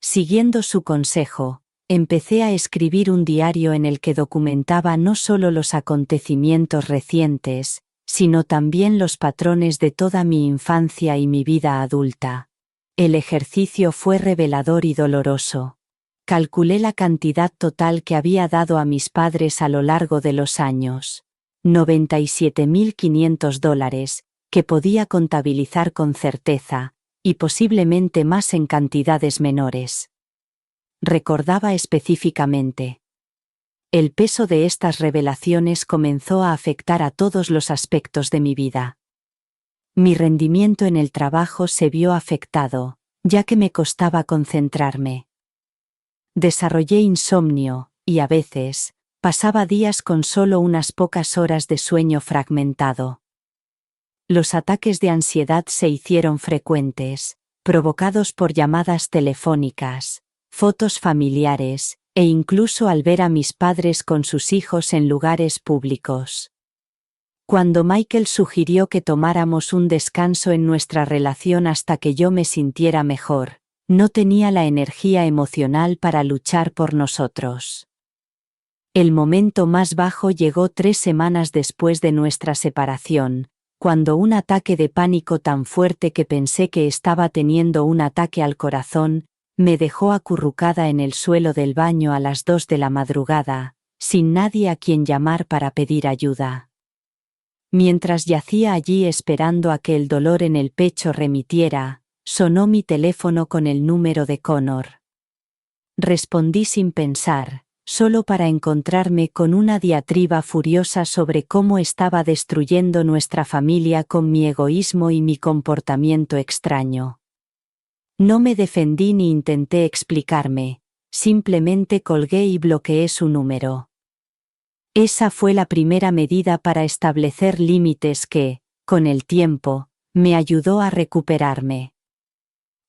Siguiendo su consejo, empecé a escribir un diario en el que documentaba no solo los acontecimientos recientes, sino también los patrones de toda mi infancia y mi vida adulta. El ejercicio fue revelador y doloroso. Calculé la cantidad total que había dado a mis padres a lo largo de los años. $97.500, que podía contabilizar con certeza, y posiblemente más en cantidades menores. Recordaba específicamente. El peso de estas revelaciones comenzó a afectar a todos los aspectos de mi vida. Mi rendimiento en el trabajo se vio afectado, ya que me costaba concentrarme. Desarrollé insomnio, y a veces, pasaba días con solo unas pocas horas de sueño fragmentado. Los ataques de ansiedad se hicieron frecuentes, provocados por llamadas telefónicas, fotos familiares, e incluso al ver a mis padres con sus hijos en lugares públicos. Cuando Michael sugirió que tomáramos un descanso en nuestra relación hasta que yo me sintiera mejor, no tenía la energía emocional para luchar por nosotros. El momento más bajo llegó 3 semanas después de nuestra separación, cuando un ataque de pánico tan fuerte que pensé que estaba teniendo un ataque al corazón, me dejó acurrucada en el suelo del baño a las 2 de la madrugada, sin nadie a quien llamar para pedir ayuda. Mientras yacía allí esperando a que el dolor en el pecho remitiera, sonó mi teléfono con el número de Connor. Respondí sin pensar, solo para encontrarme con una diatriba furiosa sobre cómo estaba destruyendo nuestra familia con mi egoísmo y mi comportamiento extraño. No me defendí ni intenté explicarme, simplemente colgué y bloqueé su número. Esa fue la primera medida para establecer límites que, con el tiempo, me ayudó a recuperarme.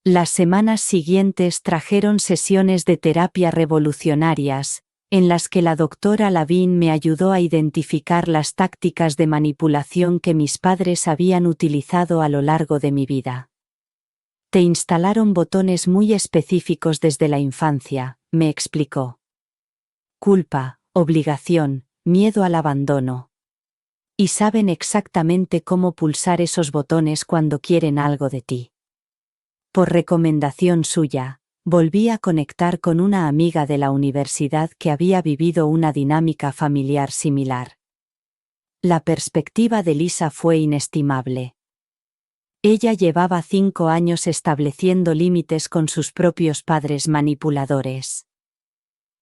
Las semanas siguientes trajeron sesiones de terapia revolucionarias, en las que la doctora Lavín me ayudó a identificar las tácticas de manipulación que mis padres habían utilizado a lo largo de mi vida. Te instalaron botones muy específicos desde la infancia, me explicó. Culpa, obligación, miedo al abandono. Y saben exactamente cómo pulsar esos botones cuando quieren algo de ti. Por recomendación suya, volví a conectar con una amiga de la universidad que había vivido una dinámica familiar similar. La perspectiva de Lisa fue inestimable. Ella llevaba 5 años estableciendo límites con sus propios padres manipuladores.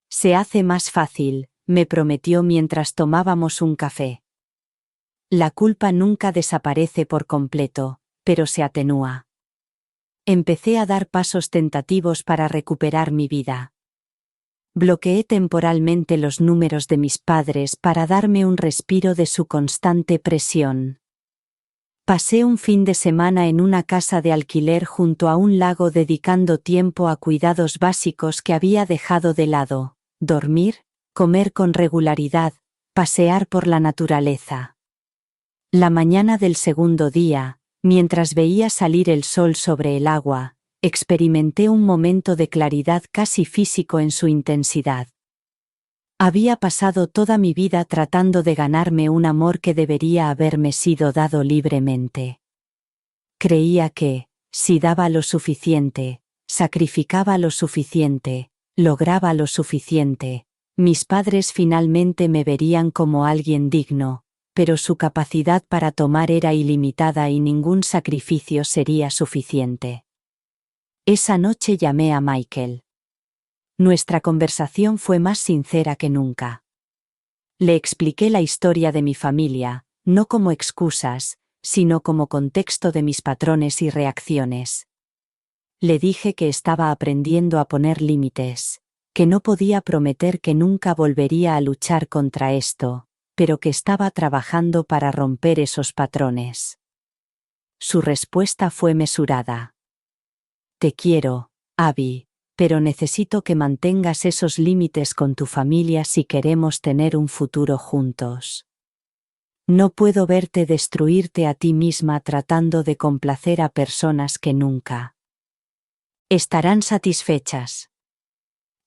Se hace más fácil, me prometió mientras tomábamos un café. La culpa nunca desaparece por completo, pero se atenúa. Empecé a dar pasos tentativos para recuperar mi vida. Bloqueé temporalmente los números de mis padres para darme un respiro de su constante presión. Pasé un fin de semana en una casa de alquiler junto a un lago dedicando tiempo a cuidados básicos que había dejado de lado: dormir, comer con regularidad, pasear por la naturaleza. La mañana del segundo día, Mientras veía salir el sol sobre el agua, experimenté un momento de claridad casi físico en su intensidad. Había pasado toda mi vida tratando de ganarme un amor que debería haberme sido dado libremente. Creía que, si daba lo suficiente, sacrificaba lo suficiente, lograba lo suficiente, mis padres finalmente me verían como alguien digno, pero su capacidad para tomar era ilimitada y ningún sacrificio sería suficiente. Esa noche llamé a Michael. Nuestra conversación fue más sincera que nunca. Le expliqué la historia de mi familia, no como excusas, sino como contexto de mis patrones y reacciones. Le dije que estaba aprendiendo a poner límites, que no podía prometer que nunca volvería a luchar contra esto, pero que estaba trabajando para romper esos patrones. Su respuesta fue mesurada. Te quiero, Abby, pero necesito que mantengas esos límites con tu familia si queremos tener un futuro juntos. No puedo verte destruirte a ti misma tratando de complacer a personas que nunca estarán satisfechas.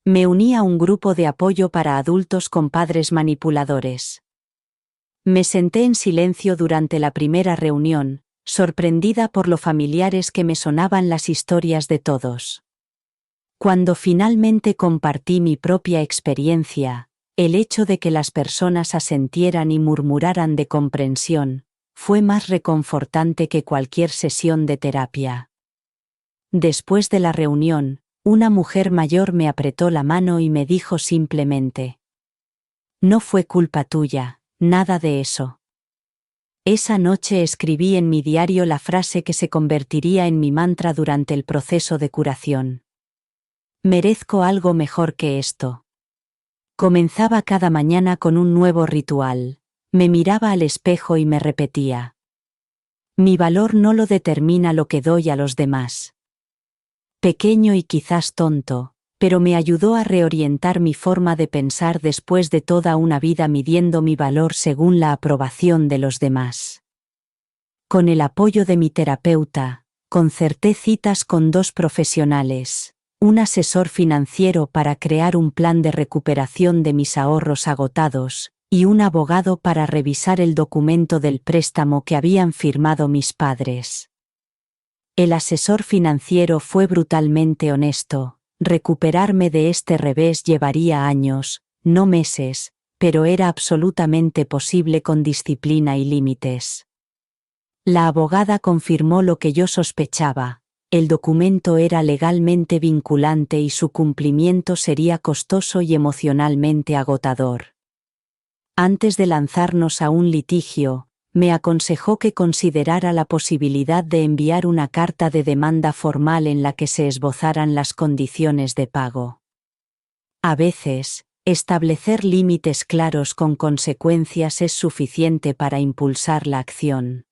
Me uní a un grupo de apoyo para adultos con padres manipuladores. Me senté en silencio durante la primera reunión, sorprendida por lo familiares que me sonaban las historias de todos. Cuando finalmente compartí mi propia experiencia, el hecho de que las personas asentieran y murmuraran de comprensión, fue más reconfortante que cualquier sesión de terapia. Después de la reunión, una mujer mayor me apretó la mano y me dijo simplemente: no fue culpa tuya, nada de eso. Esa noche escribí en mi diario la frase que se convertiría en mi mantra durante el proceso de curación. Merezco algo mejor que esto. Comenzaba cada mañana con un nuevo ritual. Me miraba al espejo y me repetía: mi valor no lo determina lo que doy a los demás. Pequeño y quizás tonto, pero me ayudó a reorientar mi forma de pensar después de toda una vida midiendo mi valor según la aprobación de los demás. Con el apoyo de mi terapeuta, concerté citas con 2 profesionales, un asesor financiero para crear un plan de recuperación de mis ahorros agotados, y un abogado para revisar el documento del préstamo que habían firmado mis padres. El asesor financiero fue brutalmente honesto. Recuperarme de este revés llevaría años, no meses, pero era absolutamente posible con disciplina y límites. La abogada confirmó lo que yo sospechaba: el documento era legalmente vinculante y su cumplimiento sería costoso y emocionalmente agotador. Antes de lanzarnos a un litigio, me aconsejó que considerara la posibilidad de enviar una carta de demanda formal en la que se esbozaran las condiciones de pago. A veces, establecer límites claros con consecuencias es suficiente para impulsar la acción.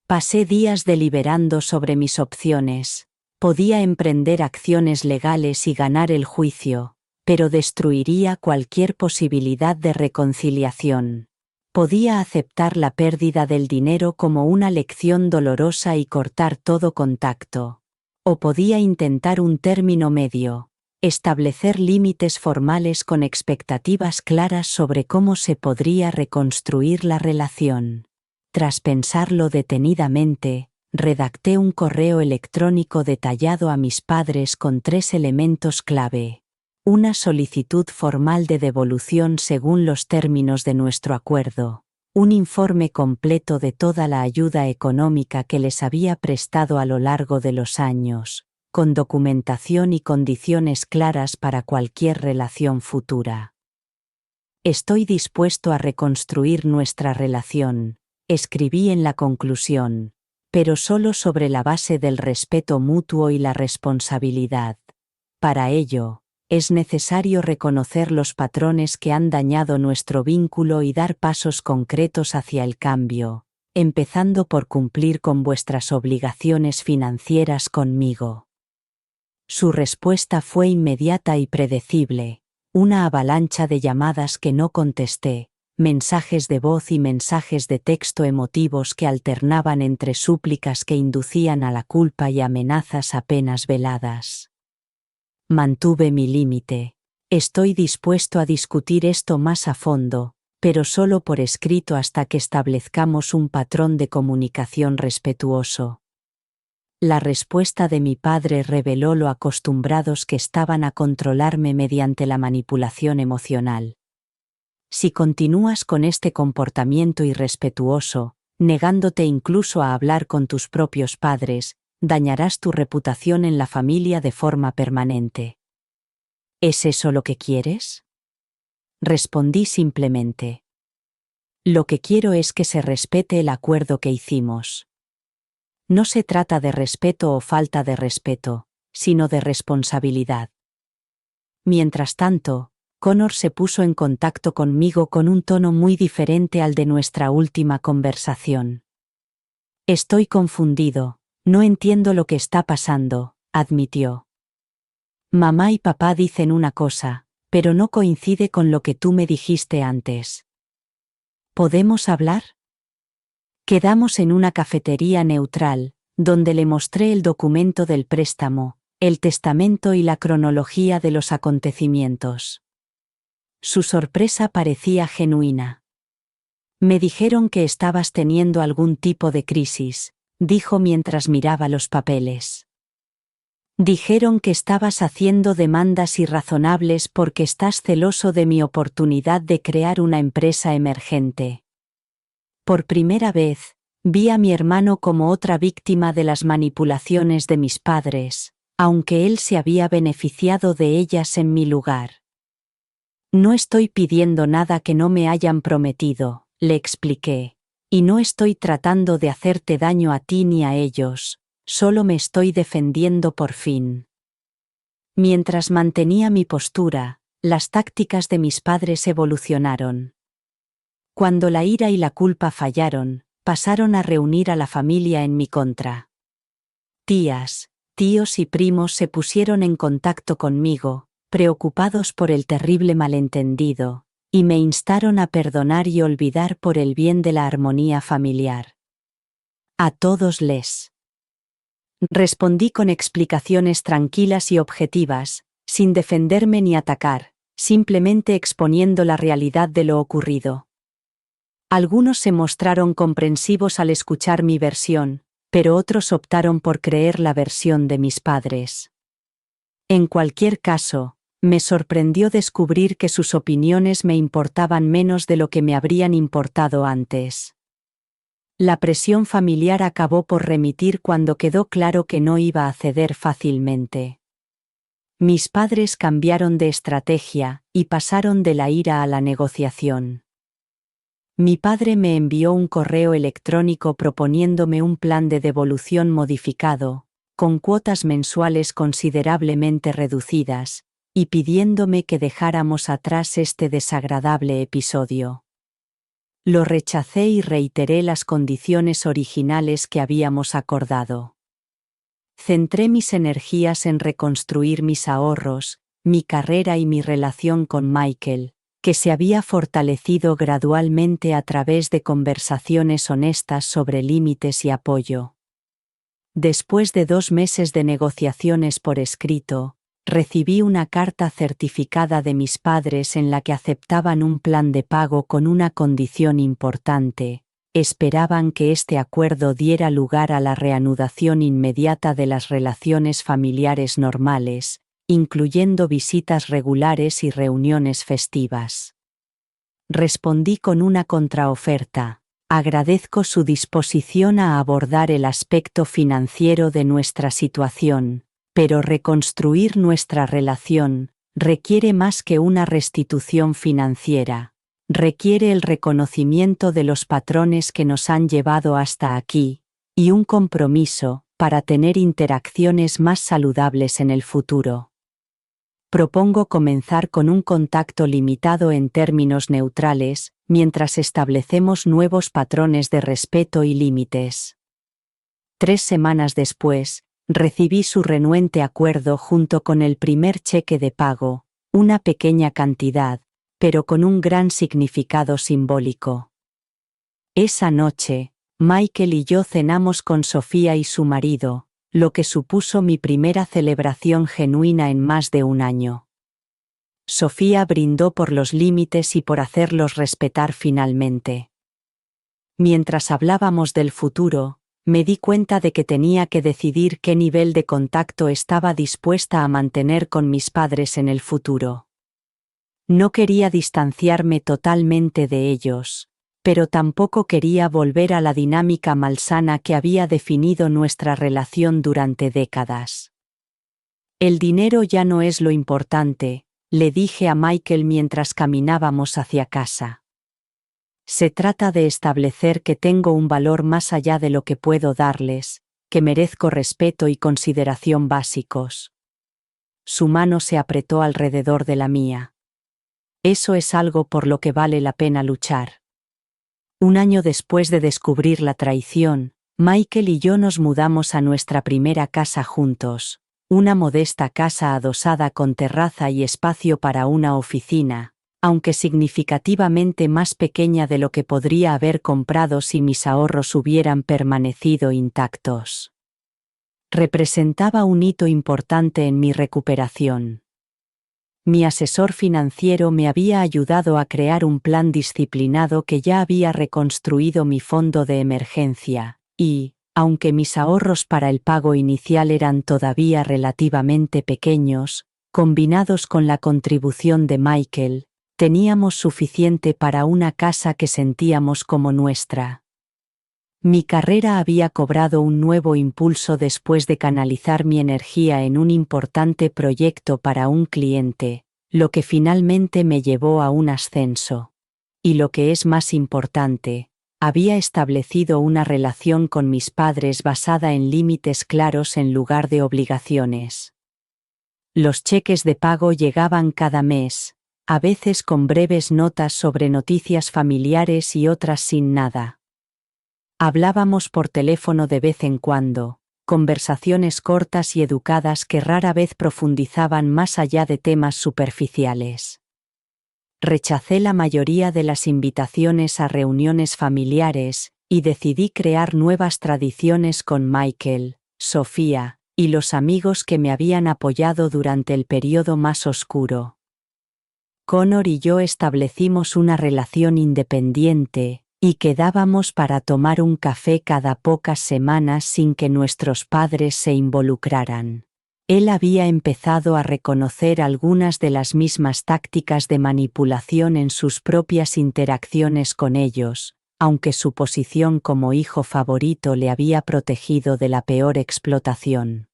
Pasé días deliberando sobre mis opciones. Podía emprender acciones legales y ganar el juicio, pero destruiría cualquier posibilidad de reconciliación. Podía aceptar la pérdida del dinero como una lección dolorosa y cortar todo contacto. O podía intentar un término medio, establecer límites formales con expectativas claras sobre cómo se podría reconstruir la relación. Tras pensarlo detenidamente, redacté un correo electrónico detallado a mis padres con 3 elementos clave. Una solicitud formal de devolución según los términos de nuestro acuerdo, un informe completo de toda la ayuda económica que les había prestado a lo largo de los años, con documentación y condiciones claras para cualquier relación futura. Estoy dispuesto a reconstruir nuestra relación, escribí en la conclusión, pero solo sobre la base del respeto mutuo y la responsabilidad. Para ello, es necesario reconocer los patrones que han dañado nuestro vínculo y dar pasos concretos hacia el cambio, empezando por cumplir con vuestras obligaciones financieras conmigo. Su respuesta fue inmediata y predecible: una avalancha de llamadas que no contesté, mensajes de voz y mensajes de texto emotivos que alternaban entre súplicas que inducían a la culpa y amenazas apenas veladas. Mantuve mi límite. Estoy dispuesto a discutir esto más a fondo, pero solo por escrito hasta que establezcamos un patrón de comunicación respetuoso. La respuesta de mi padre reveló lo acostumbrados que estaban a controlarme mediante la manipulación emocional. Si continúas con este comportamiento irrespetuoso, negándote incluso a hablar con tus propios padres, dañarás tu reputación en la familia de forma permanente. ¿Es eso lo que quieres? Respondí simplemente. Lo que quiero es que se respete el acuerdo que hicimos. No se trata de respeto o falta de respeto, sino de responsabilidad. Mientras tanto, Connor se puso en contacto conmigo con un tono muy diferente al de nuestra última conversación. Estoy confundido, no entiendo lo que está pasando, admitió. Mamá y papá dicen una cosa, pero no coincide con lo que tú me dijiste antes. ¿Podemos hablar? Quedamos en una cafetería neutral, donde le mostré el documento del préstamo, el testamento y la cronología de los acontecimientos. Su sorpresa parecía genuina. Me dijeron que estabas teniendo algún tipo de crisis, dijo mientras miraba los papeles. Dijeron que estabas haciendo demandas irrazonables porque estás celoso de mi oportunidad de crear una empresa emergente. Por primera vez, vi a mi hermano como otra víctima de las manipulaciones de mis padres, aunque él se había beneficiado de ellas en mi lugar. No estoy pidiendo nada que no me hayan prometido, le expliqué, y no estoy tratando de hacerte daño a ti ni a ellos, solo me estoy defendiendo por fin. Mientras mantenía mi postura, las tácticas de mis padres evolucionaron. Cuando la ira y la culpa fallaron, pasaron a reunir a la familia en mi contra. Tías, tíos y primos se pusieron en contacto conmigo, preocupados por el terrible malentendido, y me instaron a perdonar y olvidar por el bien de la armonía familiar. A todos les respondí con explicaciones tranquilas y objetivas, sin defenderme ni atacar, simplemente exponiendo la realidad de lo ocurrido. Algunos se mostraron comprensivos al escuchar mi versión, pero otros optaron por creer la versión de mis padres. En cualquier caso, me sorprendió descubrir que sus opiniones me importaban menos de lo que me habrían importado antes. La presión familiar acabó por remitir cuando quedó claro que no iba a ceder fácilmente. Mis padres cambiaron de estrategia y pasaron de la ira a la negociación. Mi padre me envió un correo electrónico proponiéndome un plan de devolución modificado, con cuotas mensuales considerablemente reducidas, y pidiéndome que dejáramos atrás este desagradable episodio. Lo rechacé y reiteré las condiciones originales que habíamos acordado. Centré mis energías en reconstruir mis ahorros, mi carrera y mi relación con Michael, que se había fortalecido gradualmente a través de conversaciones honestas sobre límites y apoyo. Después de 2 meses de negociaciones por escrito, recibí una carta certificada de mis padres en la que aceptaban un plan de pago con una condición importante. Esperaban que este acuerdo diera lugar a la reanudación inmediata de las relaciones familiares normales, incluyendo visitas regulares y reuniones festivas. Respondí con una contraoferta. Agradezco su disposición a abordar el aspecto financiero de nuestra situación, pero reconstruir nuestra relación requiere más que una restitución financiera. Requiere el reconocimiento de los patrones que nos han llevado hasta aquí, y un compromiso para tener interacciones más saludables en el futuro. Propongo comenzar con un contacto limitado en términos neutrales, mientras establecemos nuevos patrones de respeto y límites. 3 semanas después, recibí su renuente acuerdo junto con el primer cheque de pago, una pequeña cantidad, pero con un gran significado simbólico. Esa noche, Michael y yo cenamos con Sofía y su marido, lo que supuso mi primera celebración genuina en más de un año. Sofía brindó por los límites y por hacerlos respetar finalmente. Mientras hablábamos del futuro, me di cuenta de que tenía que decidir qué nivel de contacto estaba dispuesta a mantener con mis padres en el futuro. No quería distanciarme totalmente de ellos, pero tampoco quería volver a la dinámica malsana que había definido nuestra relación durante décadas. El dinero ya no es lo importante, le dije a Michael mientras caminábamos hacia casa. Se trata de establecer que tengo un valor más allá de lo que puedo darles, que merezco respeto y consideración básicos. Su mano se apretó alrededor de la mía. Eso es algo por lo que vale la pena luchar. Un año después de descubrir la traición, Michael y yo nos mudamos a nuestra primera casa juntos, una modesta casa adosada con terraza y espacio para una oficina, aunque significativamente más pequeña de lo que podría haber comprado si mis ahorros hubieran permanecido intactos. Representaba un hito importante en mi recuperación. Mi asesor financiero me había ayudado a crear un plan disciplinado que ya había reconstruido mi fondo de emergencia, y, aunque mis ahorros para el pago inicial eran todavía relativamente pequeños, combinados con la contribución de Michael, teníamos suficiente para una casa que sentíamos como nuestra. Mi carrera había cobrado un nuevo impulso después de canalizar mi energía en un importante proyecto para un cliente, lo que finalmente me llevó a un ascenso. Y lo que es más importante, había establecido una relación con mis padres basada en límites claros en lugar de obligaciones. Los cheques de pago llegaban cada mes, a veces con breves notas sobre noticias familiares y otras sin nada. Hablábamos por teléfono de vez en cuando, conversaciones cortas y educadas que rara vez profundizaban más allá de temas superficiales. Rechacé la mayoría de las invitaciones a reuniones familiares, y decidí crear nuevas tradiciones con Michael, Sofía, y los amigos que me habían apoyado durante el periodo más oscuro. Connor y yo establecimos una relación independiente, y quedábamos para tomar un café cada pocas semanas sin que nuestros padres se involucraran. Él había empezado a reconocer algunas de las mismas tácticas de manipulación en sus propias interacciones con ellos, aunque su posición como hijo favorito le había protegido de la peor explotación.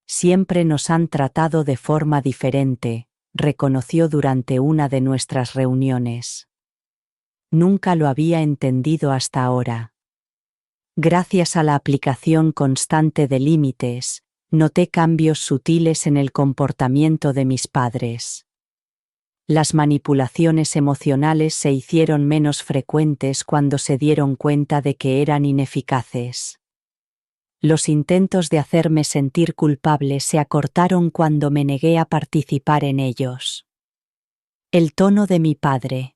Siempre nos han tratado de forma diferente, reconoció durante una de nuestras reuniones. Nunca lo había entendido hasta ahora. Gracias a la aplicación constante de límites, noté cambios sutiles en el comportamiento de mis padres. Las manipulaciones emocionales se hicieron menos frecuentes cuando se dieron cuenta de que eran ineficaces. Los intentos de hacerme sentir culpable se acortaron cuando me negué a participar en ellos. El tono de mi padre.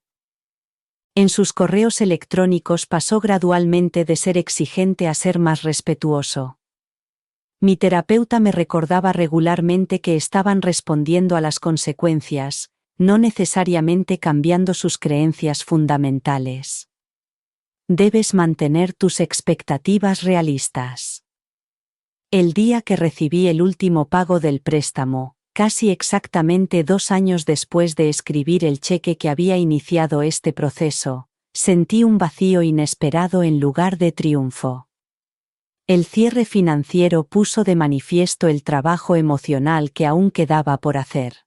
En sus correos electrónicos pasó gradualmente de ser exigente a ser más respetuoso. Mi terapeuta me recordaba regularmente que estaban respondiendo a las consecuencias, no necesariamente cambiando sus creencias fundamentales. Debes mantener tus expectativas realistas. El día que recibí el último pago del préstamo, casi exactamente 2 años después de escribir el cheque que había iniciado este proceso, sentí un vacío inesperado en lugar de triunfo. El cierre financiero puso de manifiesto el trabajo emocional que aún quedaba por hacer.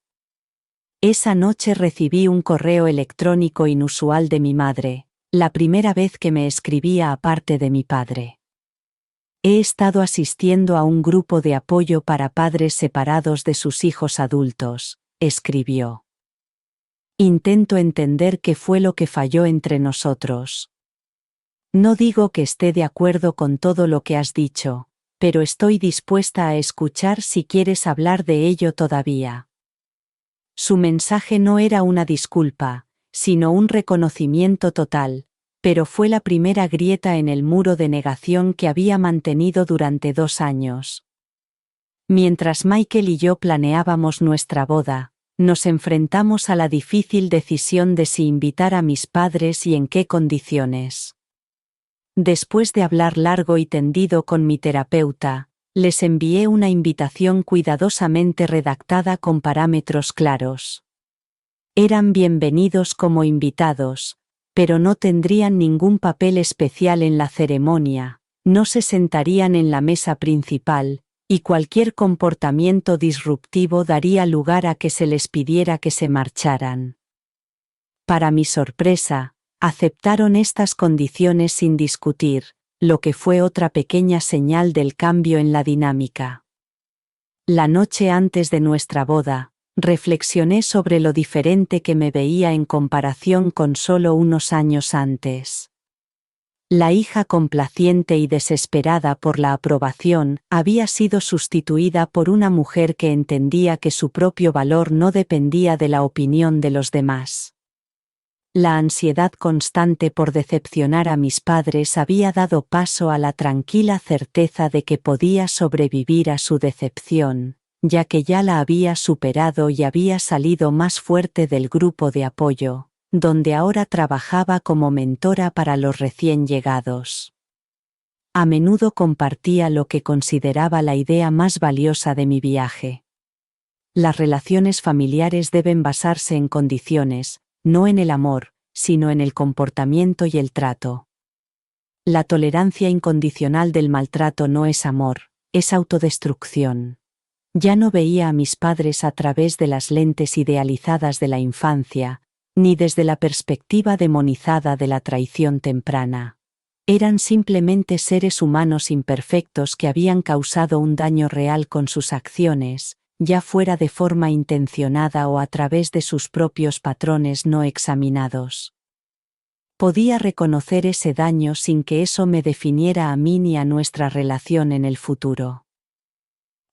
Esa noche recibí un correo electrónico inusual de mi madre, la primera vez que me escribía aparte de mi padre. He estado asistiendo a un grupo de apoyo para padres separados de sus hijos adultos, escribió. Intento entender qué fue lo que falló entre nosotros. No digo que esté de acuerdo con todo lo que has dicho, pero estoy dispuesta a escuchar si quieres hablar de ello todavía. Su mensaje no era una disculpa, sino un reconocimiento total, pero fue la primera grieta en el muro de negación que había mantenido durante 2 años. Mientras Michael y yo planeábamos nuestra boda, nos enfrentamos a la difícil decisión de si invitar a mis padres y en qué condiciones. Después de hablar largo y tendido con mi terapeuta, les envié una invitación cuidadosamente redactada con parámetros claros. Eran bienvenidos como invitados, pero no tendrían ningún papel especial en la ceremonia, no se sentarían en la mesa principal, y cualquier comportamiento disruptivo daría lugar a que se les pidiera que se marcharan. Para mi sorpresa, aceptaron estas condiciones sin discutir, lo que fue otra pequeña señal del cambio en la dinámica. La noche antes de nuestra boda, reflexioné sobre lo diferente que me veía en comparación con solo unos años antes. La hija complaciente y desesperada por la aprobación había sido sustituida por una mujer que entendía que su propio valor no dependía de la opinión de los demás. La ansiedad constante por decepcionar a mis padres había dado paso a la tranquila certeza de que podía sobrevivir a su decepción, ya que ya la había superado y había salido más fuerte del grupo de apoyo, donde ahora trabajaba como mentora para los recién llegados. A menudo compartía lo que consideraba la idea más valiosa de mi viaje. Las relaciones familiares deben basarse en condiciones, no en el amor, sino en el comportamiento y el trato. La tolerancia incondicional del maltrato no es amor, es autodestrucción. Ya no veía a mis padres a través de las lentes idealizadas de la infancia, ni desde la perspectiva demonizada de la traición temprana. Eran simplemente seres humanos imperfectos que habían causado un daño real con sus acciones, ya fuera de forma intencionada o a través de sus propios patrones no examinados. Podía reconocer ese daño sin que eso me definiera a mí ni a nuestra relación en el futuro.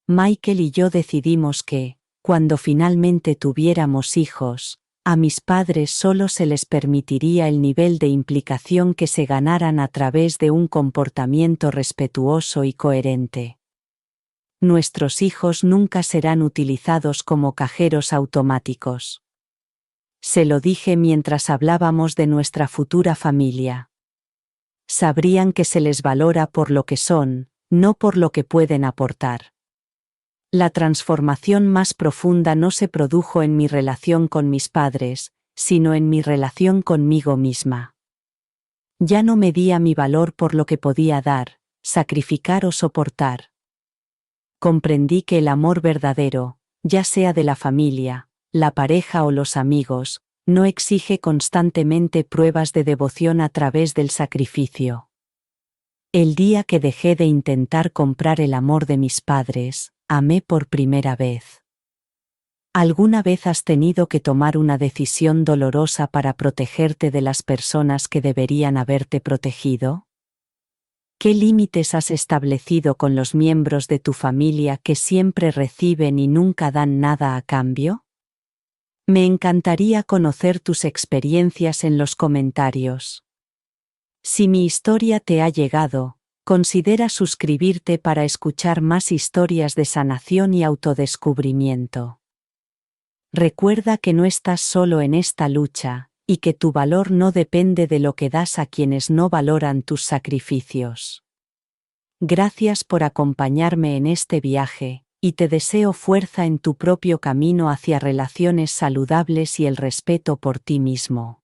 Michael y yo decidimos que, cuando finalmente tuviéramos hijos, a mis padres solo se les permitiría el nivel de implicación que se ganaran a través de un comportamiento respetuoso y coherente. Nuestros hijos nunca serán utilizados como cajeros automáticos. Se lo dije mientras hablábamos de nuestra futura familia. Sabrían que se les valora por lo que son, no por lo que pueden aportar. La transformación más profunda no se produjo en mi relación con mis padres, sino en mi relación conmigo misma. Ya no medía mi valor por lo que podía dar, sacrificar o soportar. Comprendí que el amor verdadero, ya sea de la familia, la pareja o los amigos, no exige constantemente pruebas de devoción a través del sacrificio. El día que dejé de intentar comprar el amor de mis padres, amé por primera vez. ¿Alguna vez has tenido que tomar una decisión dolorosa para protegerte de las personas que deberían haberte protegido? ¿Qué límites has establecido con los miembros de tu familia que siempre reciben y nunca dan nada a cambio? Me encantaría conocer tus experiencias en los comentarios. Si mi historia te ha llegado, considera suscribirte para escuchar más historias de sanación y autodescubrimiento. Recuerda que no estás solo en esta lucha, y que tu valor no depende de lo que das a quienes no valoran tus sacrificios. Gracias por acompañarme en este viaje, y te deseo fuerza en tu propio camino hacia relaciones saludables y el respeto por ti mismo.